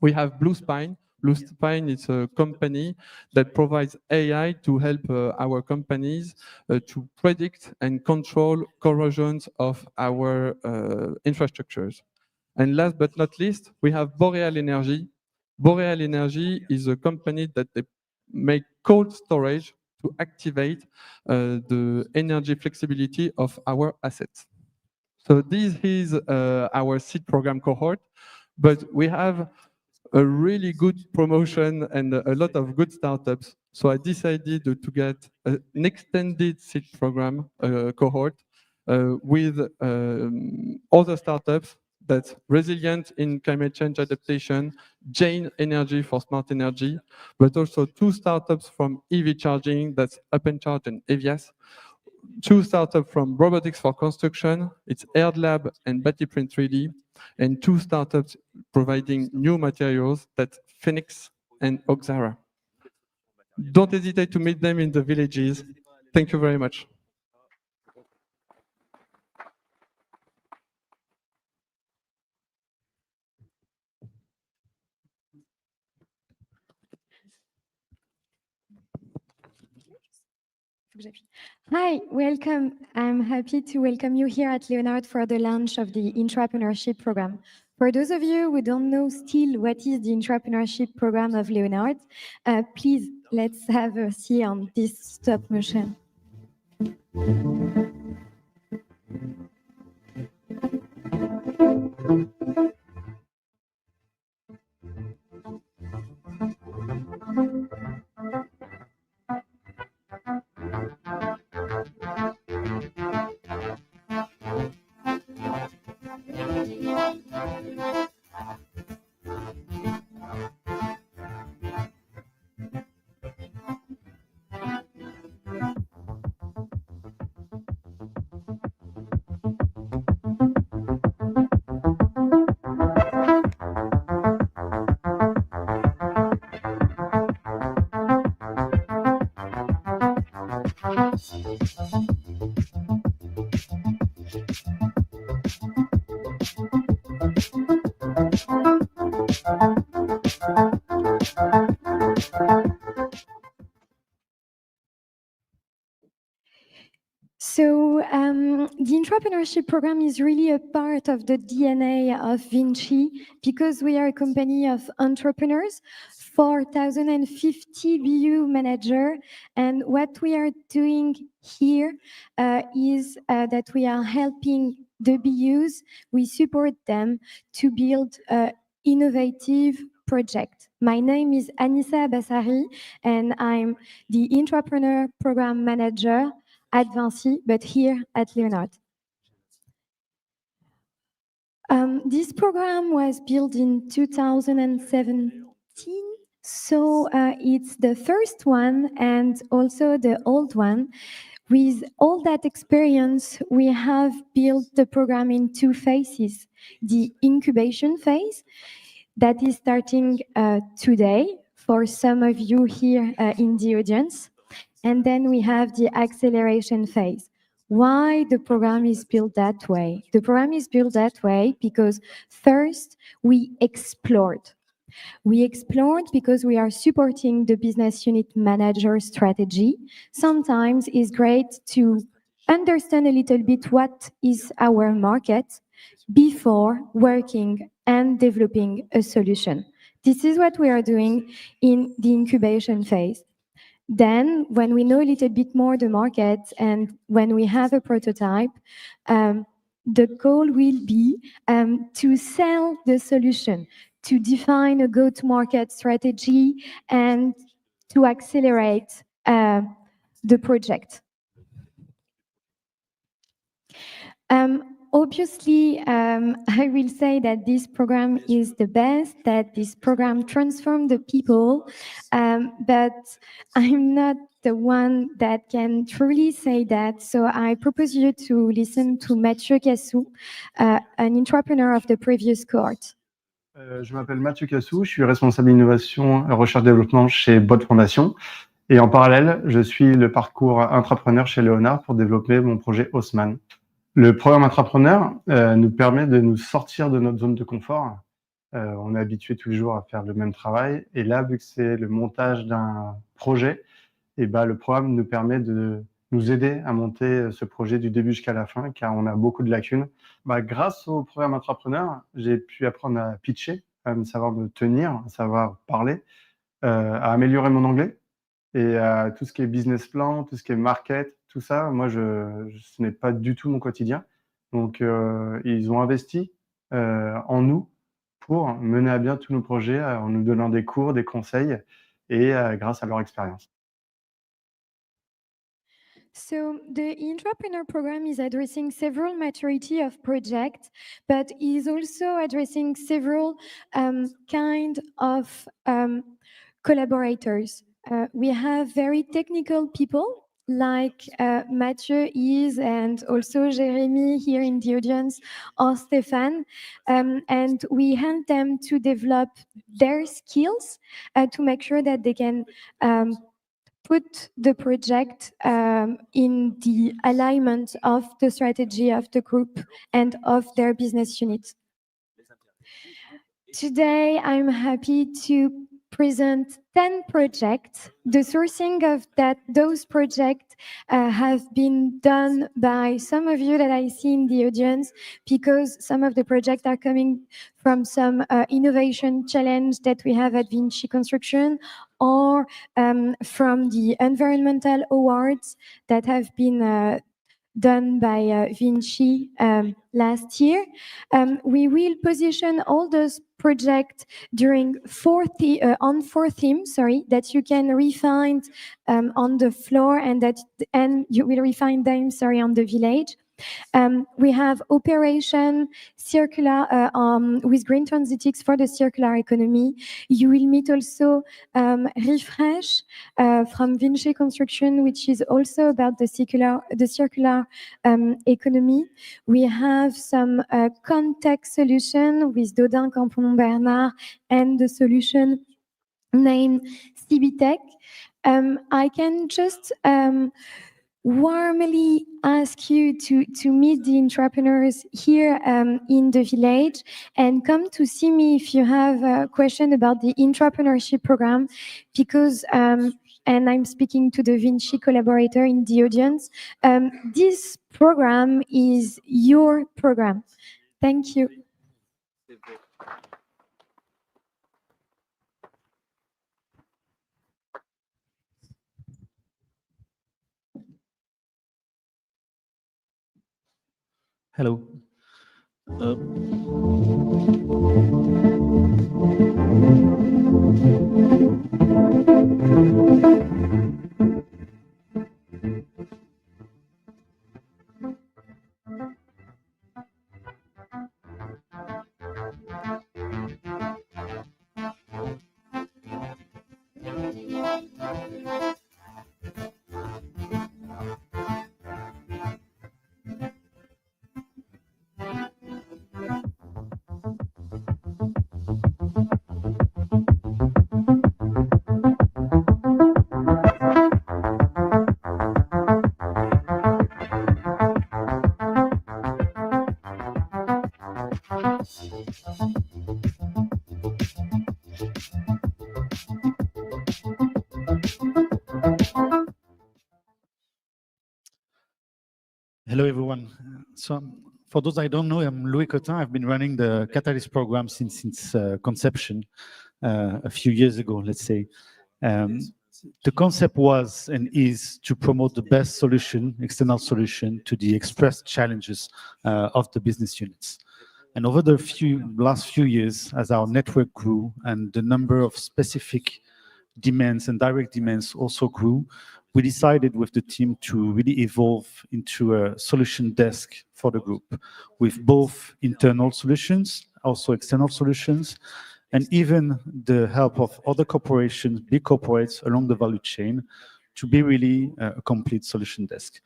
We have Blue Spine. Blue Spine is a company that provides AI to help our companies to predict and control corrosions of our infrastructures. And last but not least, we have Boreal Energy. Boreal Energy is a company that they make cold storage to activate the energy flexibility of our assets. So this is our seed program cohort, but we have a really good promotion and a lot of good startups. So I decided to get an extended seed program cohort with other startups that's resilient in climate change adaptation, Jane Energy for smart energy, but also 2 startups from EV charging, that's UpNCharge and Evias, two startups from robotics for construction. It's Air Lab and Batiprint 3D, and two startups providing new materials, that's Phoenix and Oxara. Don't hesitate to meet them in the villages. Thank you very much. Hi, welcome. I'm happy to welcome you here at Leonard for the launch of the Intrapreneurship Program. For those of you who don't know still what is the Intrapreneurship Program of Leonard, please let's have a see on this stop motion. So the Intrapreneurship Program is really a part of the DNA of VINCI because we are a company of entrepreneurs, 4,050 BU manager, and what we are doing here is that we are helping the BUs, we support them to build innovative project. My name is Anissa Bassari, and I'm the Intrapreneur Program Manager at VINCI, but here at Leonard. This program was built in 2017, so it's the first one and also the old one. With all that experience, we have built the program in two phases. The incubation phase, that is starting today for some of you here in the audience. And then we have the acceleration phase. Why the program is built that way? The program is built that way because first we explored. We explored because we are supporting the business unit manager strategy. Sometimes it's great to understand a little bit what is our market before working and developing a solution. This is what we are doing in the incubation phase. Then, when we know a little bit more the market and when we have a prototype, the goal will be to sell the solution, to define a go-to-market strategy, and to accelerate the project. Obviously, I will say that this program is the best, that this program transforms the people, but I'm not the one that can truly say that. So I propose you to listen to Mathieu Cassou, an entrepreneur of the previous cohort. Je m'appelle Mathieu Cassou, je suis responsable innovation et recherche-développement chez Bot Fondation. Et en parallèle, je suis le parcours intrapreneur chez Leonard pour développer mon projet Haussmann. Le programme intrapreneur nous permet de nous sortir de notre zone de confort. On est habitué tous les jours à faire le même travail. Et là, vu que c'est le montage d'un projet, et le programme nous permet de nous aider à monter ce projet du début jusqu'à la fin, car on a beaucoup de lacunes. Grâce au programme intrapreneur, j'ai pu apprendre à pitcher, à savoir me tenir, à savoir parler, à améliorer mon anglais. Et tout ce qui est business plan, tout ce qui est market, tout ça, moi, ce n'est pas du tout mon quotidien. Donc, ils ont investi en nous pour mener à bien tous nos projets en nous donnant des cours, des conseils et grâce à leur expérience. So the Intrapreneur Program is addressing several maturity of projects, but is also addressing several kind of collaborators. We have very technical people like Mathieu is, and also Jérémy here in the audience, or Stéphane. And we help them to develop their skills to make sure that they can put the project in the alignment of the strategy of the group and of their business unit. Today, I'm happy to present 10 projects. The sourcing of those projects have been done by some of you that I see in the audience, because some of the projects are coming from some innovation challenge that we have at VINCI Construction, or from the environmental awards that have been done by VINCI last year. We will position all those projects during on four themes, that you can refine on the floor, and you will refine them, on the village. We have operation circular with green transitics for the circular economy. You will meet also Refresh from VINCI Construction, which is also about the circular economy. We have some context solution with Dodin Campon Bernard and the solution named CBTech. I can just warmly ask you to meet the entrepreneurs here in the village, and come to see me if you have a question about the entrepreneurship program, because and I'm speaking to the VINCI collaborator in the audience, this program is your program. Thank you. Hello. Hello, everyone. So, for those I don't know, I'm Louis Cotin. I've been running the Catalyst program since its conception a few years ago, let's say. The concept was and is to promote the best solution, external solution, to the expressed challenges of the business units. And over the last few years, as our network grew and the number of specific demands and direct demands also grew, we decided with the team to really evolve into a solution desk for the group, with both internal solutions, also external solutions, and even the help of other corporations, big corporates along the value chain, to be really a complete solution desk.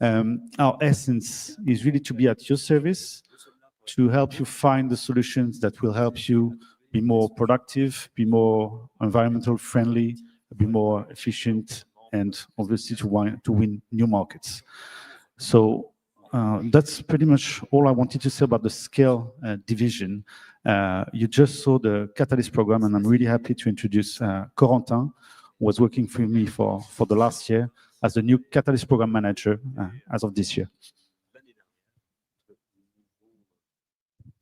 Our essence is really to be at your service, to help you find the solutions that will help you be more productive, be more environmental friendly, be more efficient, and obviously to win new markets. So that's pretty much all I wanted to say about the scale division. You just saw the Catalyst program, and I'm really happy to introduce Corentin, who was working for me for the last year as the new Catalyst program manager as of this year.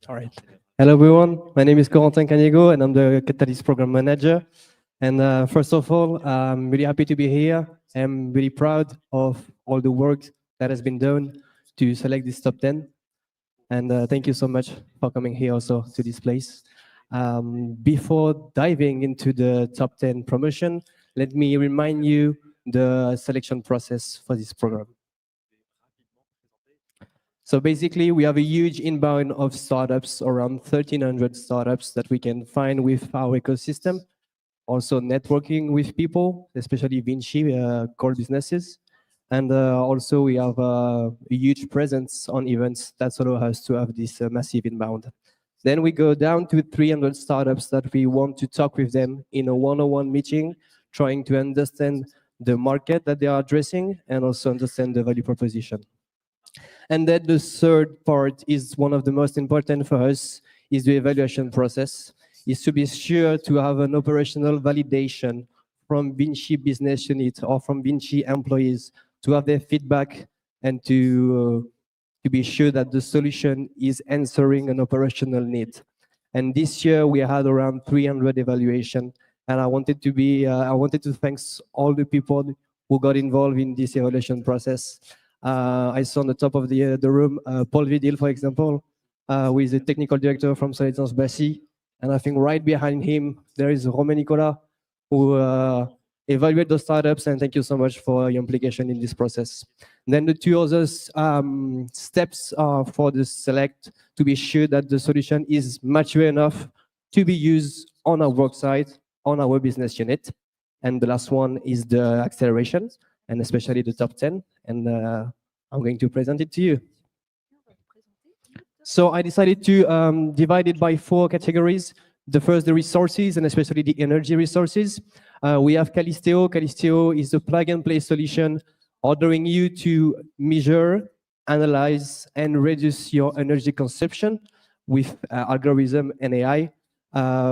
All right. Hello, everyone. My name is Corentin Caniego, and I'm the Catalyst program manager. And first of all, I'm really happy to be here. I'm really proud of all the work that has been done to select this top 10. And thank you so much for coming here also to this place. Before diving into the top 10 promotion, let me remind you the selection process for this program. So basically, we have a huge inbound of startups, around 1,300 startups that we can find with our ecosystem. Also networking with people, especially VINCI core businesses. And also we have a huge presence on events that allow us to have this massive inbound. Then we go down to 300 startups that we want to talk with them in a one-on-one meeting, trying to understand the market that they are addressing and also understand the value proposition. And then the third part is one of the most important for us, is the evaluation process, is to be sure to have an operational validation from VINCI business unit or from VINCI employees to have their feedback and to be sure that the solution is answering an operational need. And this year we had around 300 evaluation, and I wanted to thank all the people who got involved in this evaluation process. I saw on the top of the room Paul Vidil, for example, who is the technical director from Solidance Bassi, and I think right behind him there is Romain Nicolas, who evaluate those startups, and thank you so much for your implication in this process. Then the two other steps are for the select to be sure that the solution is mature enough to be used on our work site, on our business unit. And the last one is the acceleration, and especially the top 10. And I'm going to present it to you. So I decided to divide it by 4 categories. The first, the resources, and especially the energy resources. We have Calisteo. Calisteo is a plug-and-play solution ordering you to measure, analyze, and reduce your energy consumption with algorithm and AI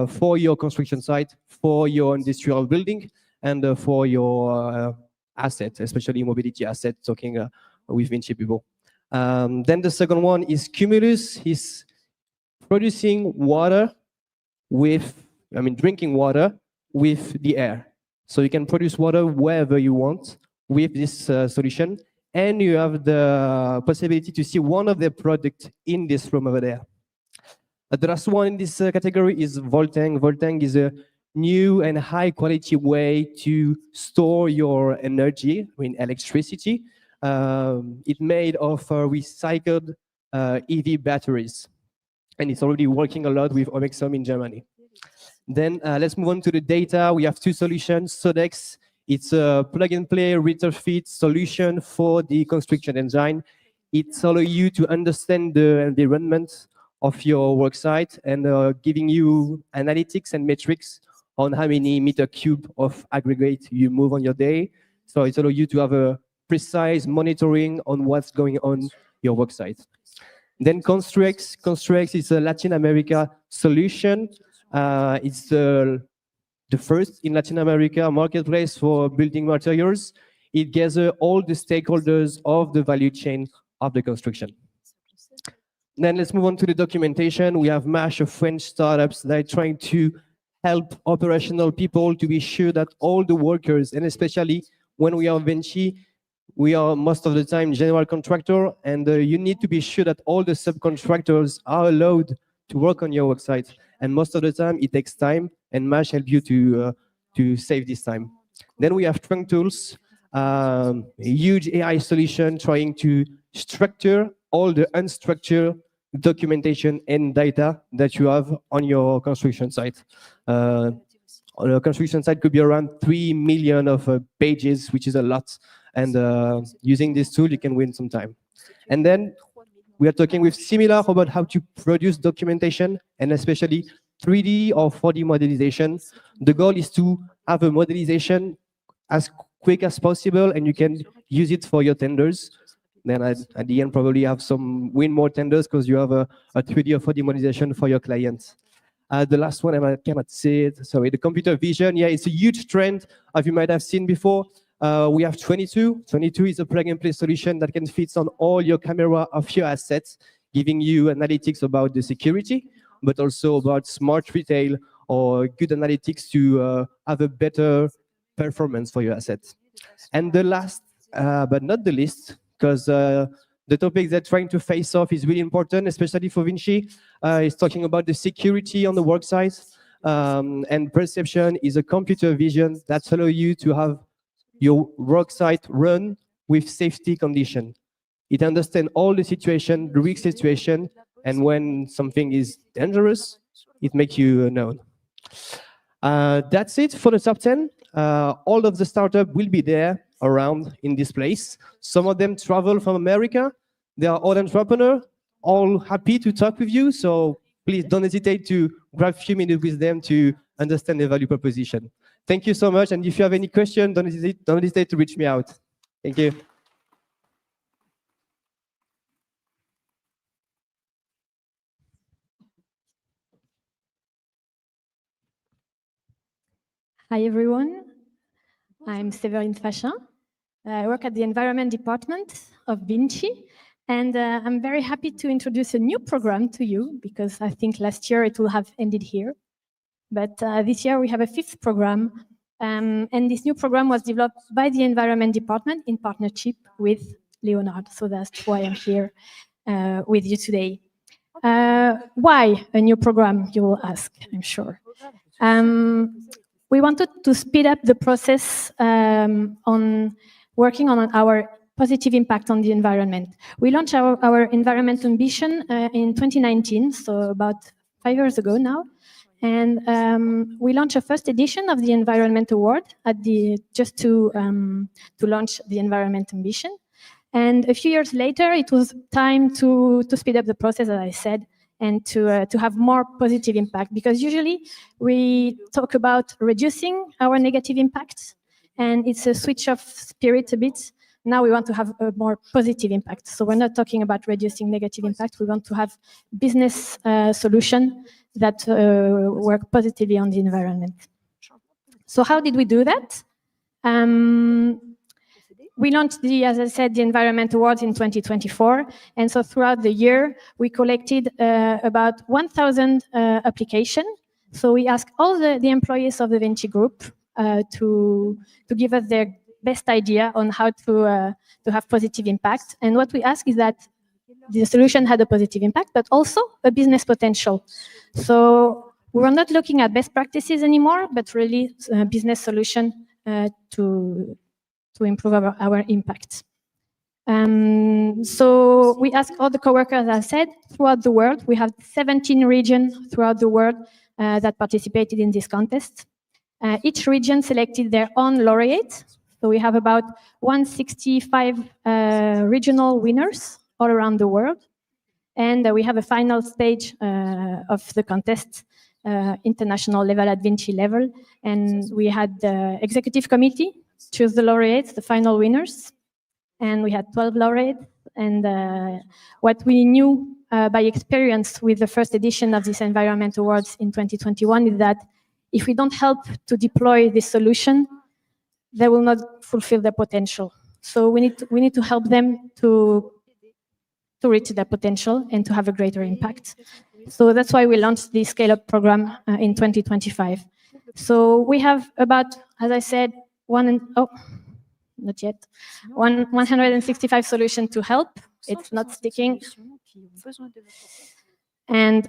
for your construction site, for your industrial building, and for your assets, especially mobility assets, talking with VINCI people. Then the second one is Cumulus. Is producing water drinking water with the air. So you can produce water wherever you want with this solution, and you have the possibility to see one of the products in this room over there. The last one in this category is Voltang. Voltang is a new and high quality way to store your energy, electricity. It's made of recycled EV batteries, and it's already working a lot with Omexom in Germany. Then let's move on to the data. We have 2 solutions. Sodex, it's a plug-and-play retrofit solution for the construction engine. It allows you to understand the environment of your work site and giving you analytics and metrics on how many meter cube of aggregate you move on your day. So it allows you to have a precise monitoring on what's going on your work site. Then Construx. Construx is a Latin America solution. It's the first in Latin America marketplace for building materials. It gathers all the stakeholders of the value chain of the construction. Then let's move on to the documentation. We have MASH, of French startups that are trying to help operational people to be sure that all the workers, and especially when we are VINCI, we are most of the time general contractor, and you need to be sure that all the subcontractors are allowed to work on your website. And most of the time, it takes time, and MASH help you to save this time. Then we have Trunk Tools, a huge AI solution trying to structure all the unstructured documentation and data that you have on your construction site. On a construction site could be around 3 million of pages, which is a lot. And using this tool, you can win some time. And then we are talking with Similar about how to produce documentation, and especially 3D or 4D modelization. The goal is to have a modelization as quick as possible, and you can use it for your tenders. Then at the end, probably have win more tenders because you have a 3D or 4D modelization for your clients. The last one, I cannot say it. Sorry, the computer vision. Yeah, it's a huge trend, as you might have seen before. We have 22. 22 is a plug-and-play solution that can fit on all your camera of your assets, giving you analytics about the security, but also about smart retail or good analytics to have a better performance for your assets. And the last, but not the least, because the topic that trying to face off is really important, especially for VINCI, is talking about the security on the work site. And perception is a computer vision that allows you to have your work site run with safety condition. It understands all the situation, the risk situation, and when something is dangerous, it makes you known. That's it for the top 10. all of the startups will be there around in this place. Some of them travel from America. They are all entrepreneurs, all happy to talk with you. So please don't hesitate to grab a few minutes with them to understand the value proposition. Thank you so much. And if you have any questions, don't hesitate to reach me out. Thank you. Hi, everyone. I'm Séverine Fachin. I work at the Environment Department of VINCI, and I'm very happy to introduce a new program to you because I think last year it will have ended here. But this year we have a 5th program, and this new program was developed by the Environment Department in partnership with Leonard. So that's why I'm here with you today. Why a new program, you will ask, I'm sure. We wanted to speed up the process on working on our positive impact on the environment. We launched our environment ambition in 2019, so about 5 years ago now. And we launched a first edition of the Environment Award just to launch the environment ambition. And a few years later, it was time to speed up the process, as I said, and to have more positive impact. Because usually we talk about reducing our negative impact, and it's a switch of spirit a bit. Now we want to have a more positive impact. So we're not talking about reducing negative impact. We want to have business solution that work positively on the environment. So how did we do that? We launched, as I said, the Environment Awards in 2024. And so throughout the year, we collected about 1,000 applications. So we asked all the employees of the VINCI Group to give us their best idea on how to have positive impact. And what we ask is that the solution had a positive impact, but also a business potential. So we're not looking at best practices anymore, but really a business solution to improve our impact. So we ask all the coworkers, as I said, throughout the world. We have 17 regions throughout the world that participated in this contest. Each region selected their own laureate. So we have about 165 regional winners all around the world. And we have a final stage of the contest, international level at VINCI level. And we had the executive committee choose the laureates, the final winners. And we had 12 laureates. And what we knew by experience with the first edition of this Environment Awards in 2021 is that if we don't help to deploy this solution, they will not fulfill their potential. So we need to help them to reach their potential and to have a greater impact. So that's why we launched the Scale-Up program in 2025. So we have about, as I said, 165 solutions to help. It's not sticking. And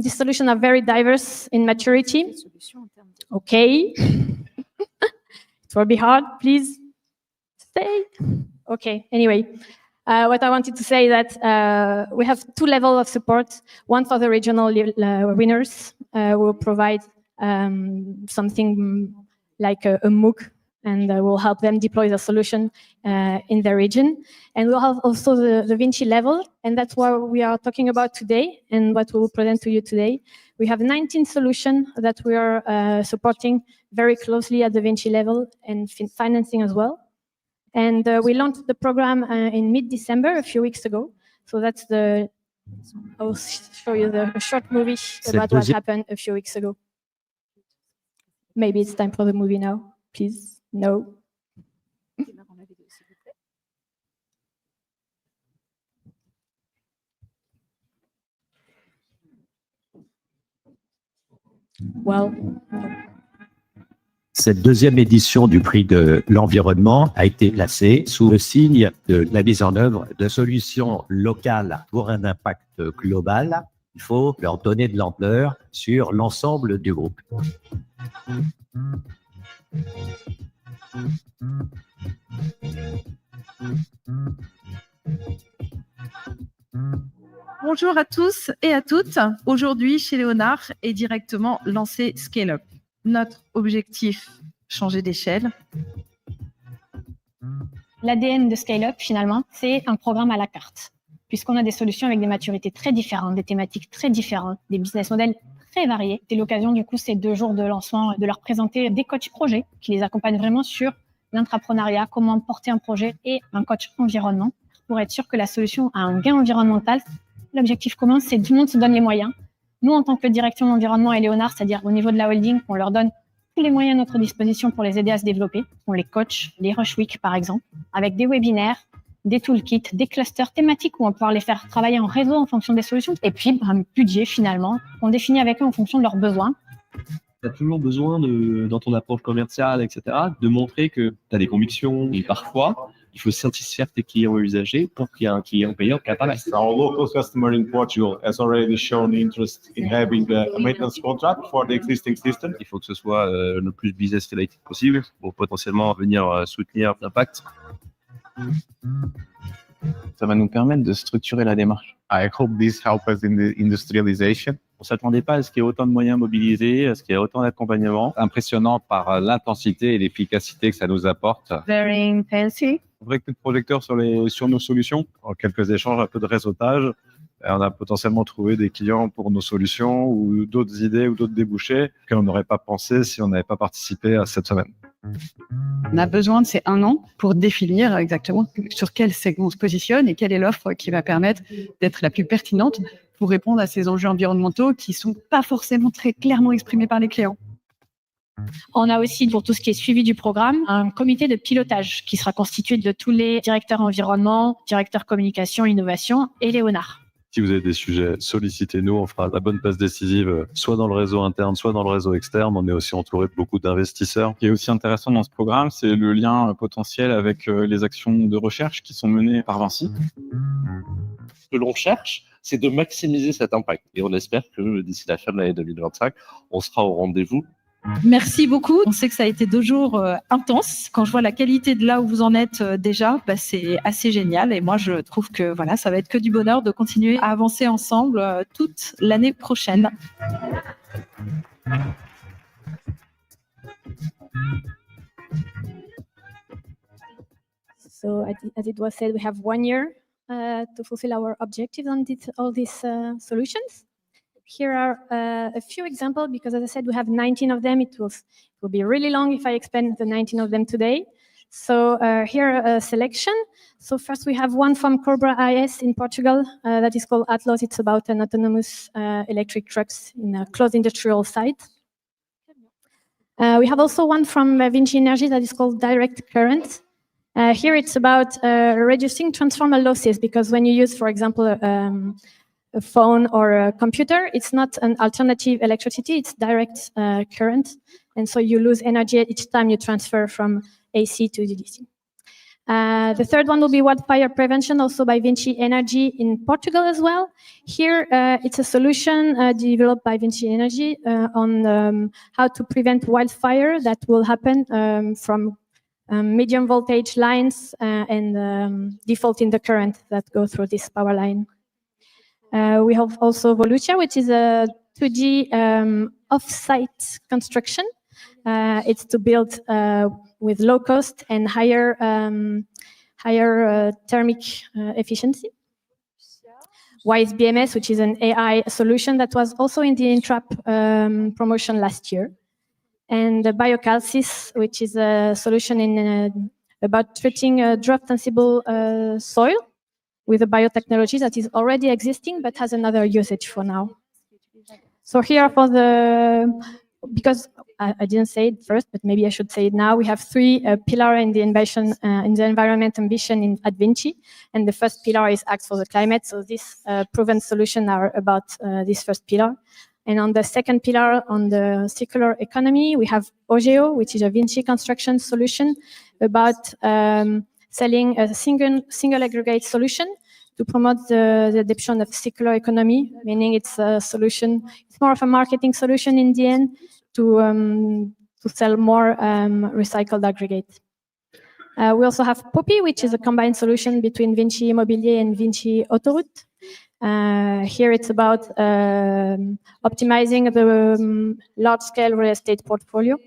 these solutions are very diverse in maturity. Okay. It will be hard, please stay. Okay, anyway. What I wanted to say is that we have 2 levels of support. One for the regional winners. We'll provide something like a MOOC, and we'll help them deploy the solution in their region. And we'll have also the VINCI level, and that's what we are talking about today and what we will present to you today. We have 19 solutions that we are supporting very closely at the VINCI level and financing as well. And we launched the program in mid-December, a few weeks ago. So that's I'll show you a short movie about what happened a few weeks ago. Maybe it's time for the movie now, please. No. Well. Cette deuxième édition du prix de l'environnement a été placée sous le signe de la mise en œuvre de solutions locales pour un impact global. Il faut leur donner de l'ampleur sur l'ensemble du groupe. Bonjour à tous et à toutes. Aujourd'hui, chez Léonard est directement lancé Scale-Up. notre objectif changer d'échelle? L'ADN de Scale-Up, finalement, c'est un programme à la carte, puisqu'on a des solutions avec des maturités très différentes, des thématiques très différentes, des business models très variés. C'est l'occasion, du coup, ces 2 jours de lancement, de leur présenter des coachs projets qui les accompagnent vraiment sur l'intrapreneuriat, comment porter un projet, et un coach environnement pour être sûr que la solution a un gain environnemental. L'objectif commun, c'est que tout le monde se donne les moyens. Nous, en tant que direction environnement et Leonard, c'est-à-dire au niveau de la holding, on leur donne tous les moyens à notre disposition pour les aider à se développer. On les coach, les Rush Week par exemple, avec des webinaires, des toolkits, des clusters thématiques où on peut pouvoir les faire travailler en réseau en fonction des solutions. Et puis un budget finalement qu'on définit avec eux en fonction de leurs besoins. Tu as toujours besoin, dans ton approche commerciale, etc., de montrer que tu as des convictions et parfois, il faut satisfaire tes clients usagers pour qu'il y ait un client payeur capable. Our local customer in Portugal has already shown interest in having a maintenance contract for the existing system. Il faut que ce soit le plus business related possible pour potentiellement venir soutenir l'impact. Ça va nous permettre de structurer la démarche. I hope this helps us in the industrialization. On ne s'attendait pas à ce qu'il y ait autant de moyens mobilisés, à ce qu'il y ait autant d'accompagnement. Impressionnant par l'intensité et l'efficacité que ça nous apporte. Very fancy. Un vrai coup de projecteur sur nos solutions. En quelques échanges, un peu de réseautage. Et on a potentiellement trouvé des clients pour nos solutions ou d'autres idées ou d'autres débouchés qu'on n'aurait pas pensé si on n'avait pas participé à cette semaine. On a besoin de ces 1 an pour définir exactement sur quel segment on se positionne et quelle est l'offre qui va permettre d'être la plus pertinente pour répondre à ces enjeux environnementaux qui ne sont pas forcément très clairement exprimés par les clients. On a aussi, pour tout ce qui est suivi du programme, un comité de pilotage qui sera constitué de tous les directeurs environnement, directeurs communication, innovation et Léonard. Si vous avez des sujets, sollicitez-nous, on fera la bonne passe décisive, soit dans le réseau interne, soit dans le réseau externe. On est aussi entouré de beaucoup d'investisseurs. Ce qui est aussi intéressant dans ce programme, c'est le lien potentiel avec les actions de recherche qui sont menées par Vinci. Ce que l'on cherche, c'est de maximiser cet impact. Et on espère que d'ici la fin de l'année 2025, on sera au rendez-vous. Merci beaucoup. On sait que ça a été 2 jours intenses. Quand je vois la qualité de là où vous en êtes déjà, c'est assez génial. Et moi, je trouve que voilà, ça va être que du bonheur de continuer à avancer ensemble toute l'année prochaine. So as it was said, we have 1 year to fulfill our objectives on all these solutions. Here are a few examples, because as I said, we have 19 of them. It will be really long if I explain the 19 of them today. So here a selection. So first we have one from Cobra IS in Portugal that is called Atlas. It's about an autonomous electric trucks in a closed industrial site. We have also one from VINCI Energy that is called Direct Current. Here it's about reducing transformer losses, because when you use, for example, a phone or a computer, it's not an alternative electricity, it's direct current. And so you lose energy each time you transfer from AC to DC. The third one will be wildfire prevention, also by VINCI Energy in Portugal as well. Here, it's a solution developed by VINCI Energy on how to prevent wildfire that will happen from medium voltage lines and default in the current that go through this power line. We have also Volutia, which is a 2D off-site construction. It's to build with low cost and higher thermic efficiency. Wise BMS, which is an AI solution that was also in the Intrap promotion last year. And the Biocalcis, which is a solution in about treating drought-sensible soil with a biotechnology that is already existing but has another usage for now. So here for because I didn't say it first, but maybe I should say it now, we have 3 pillars in the environment ambition at VINCI. And the first pillar is Act for the Climate. So these proven solutions are about this first pillar. And on the second pillar, on the circular economy, we have OGEO, which is a VINCI construction solution about selling a single aggregate solution to promote the adoption of circular economy, meaning it's a solution, it's more of a marketing solution in the end to sell more recycled aggregate. We also have Poppy, which is a combined solution between VINCI Immobilier and VINCI Autoroute. Here it's about optimizing the large-scale real estate portfolio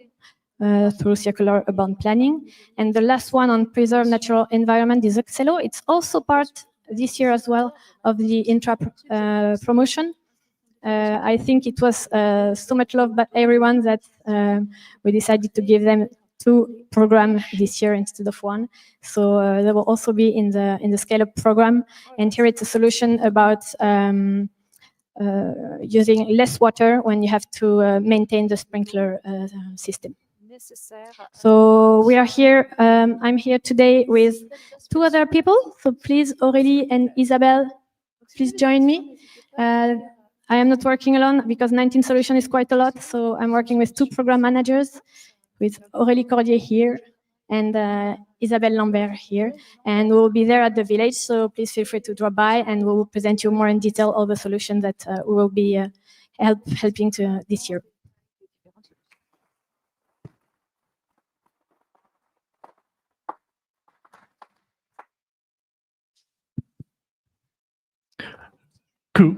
through circular urban planning. And the last one on preserve natural environment is Excello. It's also part this year as well of the promotion. I think it was so much love by everyone that we decided to give them 2 programs this year instead of 1. So they will also be in the scale-up program. And here it's a solution about using less water when you have to maintain the sprinkler system. So we are here. I'm here today with 2 other people. So please, Aurélie and Isabelle, please join me. I am not working alone because 19 solutions is quite a lot. So I'm working with 2 program managers, with Aurélie Cordier here and Isabelle Lambert here. And we'll be there at the village. So please feel free to drop by and we will present you more in detail all the solutions that we will be helping to this year.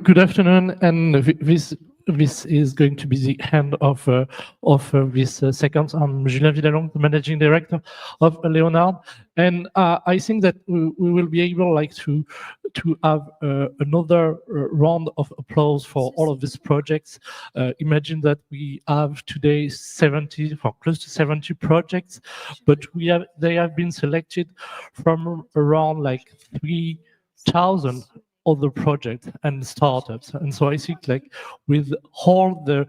Good afternoon, and this is going to be the end of this second. I'm Julien Villalongue, the managing director of Leonard, and I think that we will be able to have another round of applause for all of these projects. Imagine that we have today 70, or close to 70 projects, but they have been selected from around 3,000 other projects and startups. And so I think with all the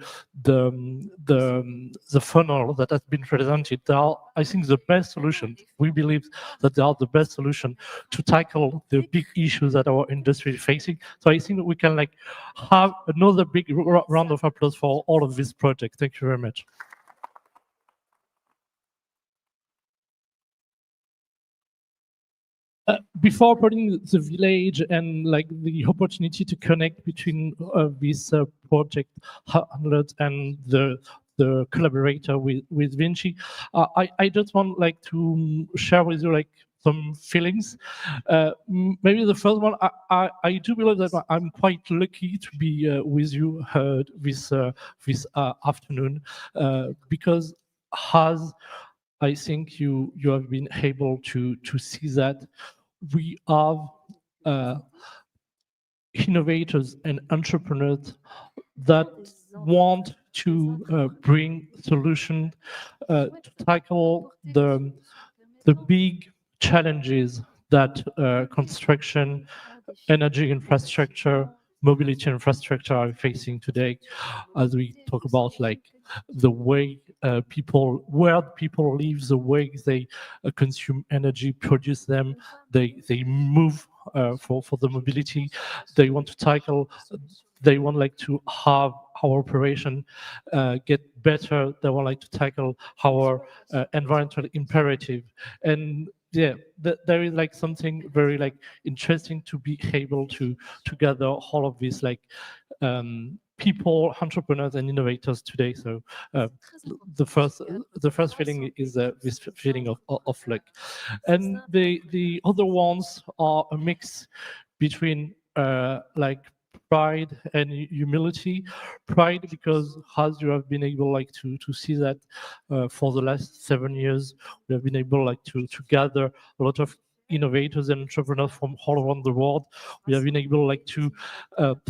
funnel that has been presented, they are, I think, the best solution. We believe that they are the best solution to tackle the big issues that our industry is facing. So I think that we can have another big round of applause for all of these projects. Thank you very much. Before putting the village and the opportunity to connect between this project handlers and the collaborator with VINCI, I just want to share with you some feelings. Maybe the first one, I do believe that I'm quite lucky to be with you this afternoon because as I think you have been able to see that we have innovators and entrepreneurs that want to bring solutions to tackle the big challenges that construction, energy infrastructure, mobility infrastructure are facing today, as we talk about the way where people live, the way they consume energy, produce them, they move for the mobility. They want to tackle, they want to have our operation get better. They want to tackle our environmental imperative. And yeah, there is something very interesting to be able to gather all of these people, entrepreneurs, and innovators today. So the first feeling is this feeling of luck, and the other ones are a mix between pride and humility. Pride because as you have been able to see that for the last 7 years, we have been able to gather a lot of innovators and entrepreneurs from all around the world. We have been able to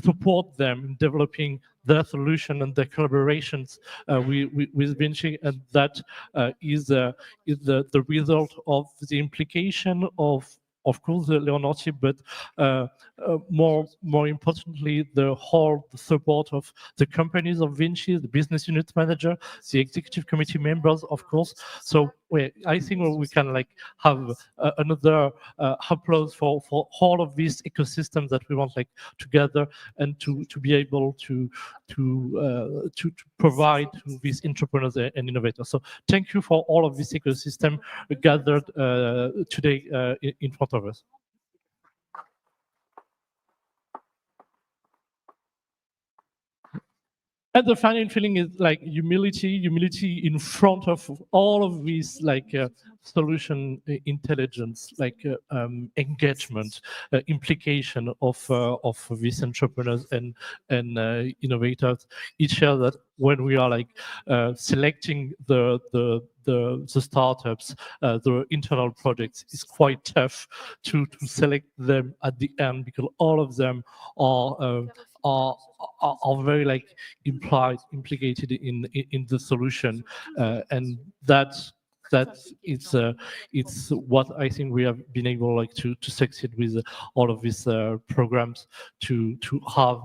support them in developing their solution and their collaborations with VINCI, and that is the result of the implication of course the Leonard team, but more importantly the whole support of the companies of VINCI, the business unit manager, the executive committee members, of course. So I think we can have another applause for all of these ecosystems that we want together and to be able to provide to these entrepreneurs and innovators. So thank you for all of this ecosystem gathered today in front of us. And the final feeling is like humility in front of all of these like solution intelligence, like engagement, implication of these entrepreneurs and innovators. Each year that when we are like selecting the startups, the internal projects, is quite tough to select them at the end, because all of them are very like implicated in the solution, and that's it's what I think we have been able like to succeed with all of these programs, to have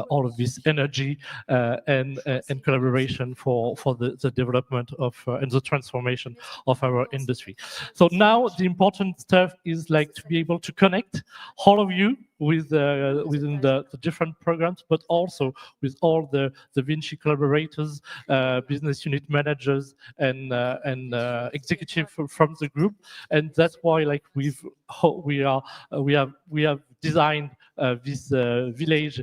all of this energy and collaboration for the development of and the transformation of our industry. So now the important stuff is like to be able to connect all of you with within the different programs, but also with all the VINCI collaborators, business unit managers, and executive from the group. And that's why like we have designed this village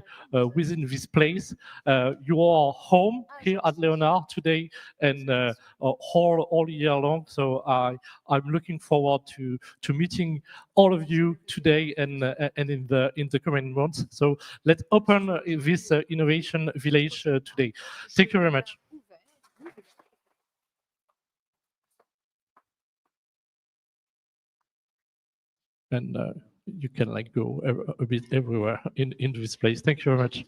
within this place. You are home here at Leonard today and all year long. So I'm looking forward to meeting all of you today and in the coming months. So let's open this innovation village today. Thank you very much. And you can like go a bit everywhere in this place. Thank you very much.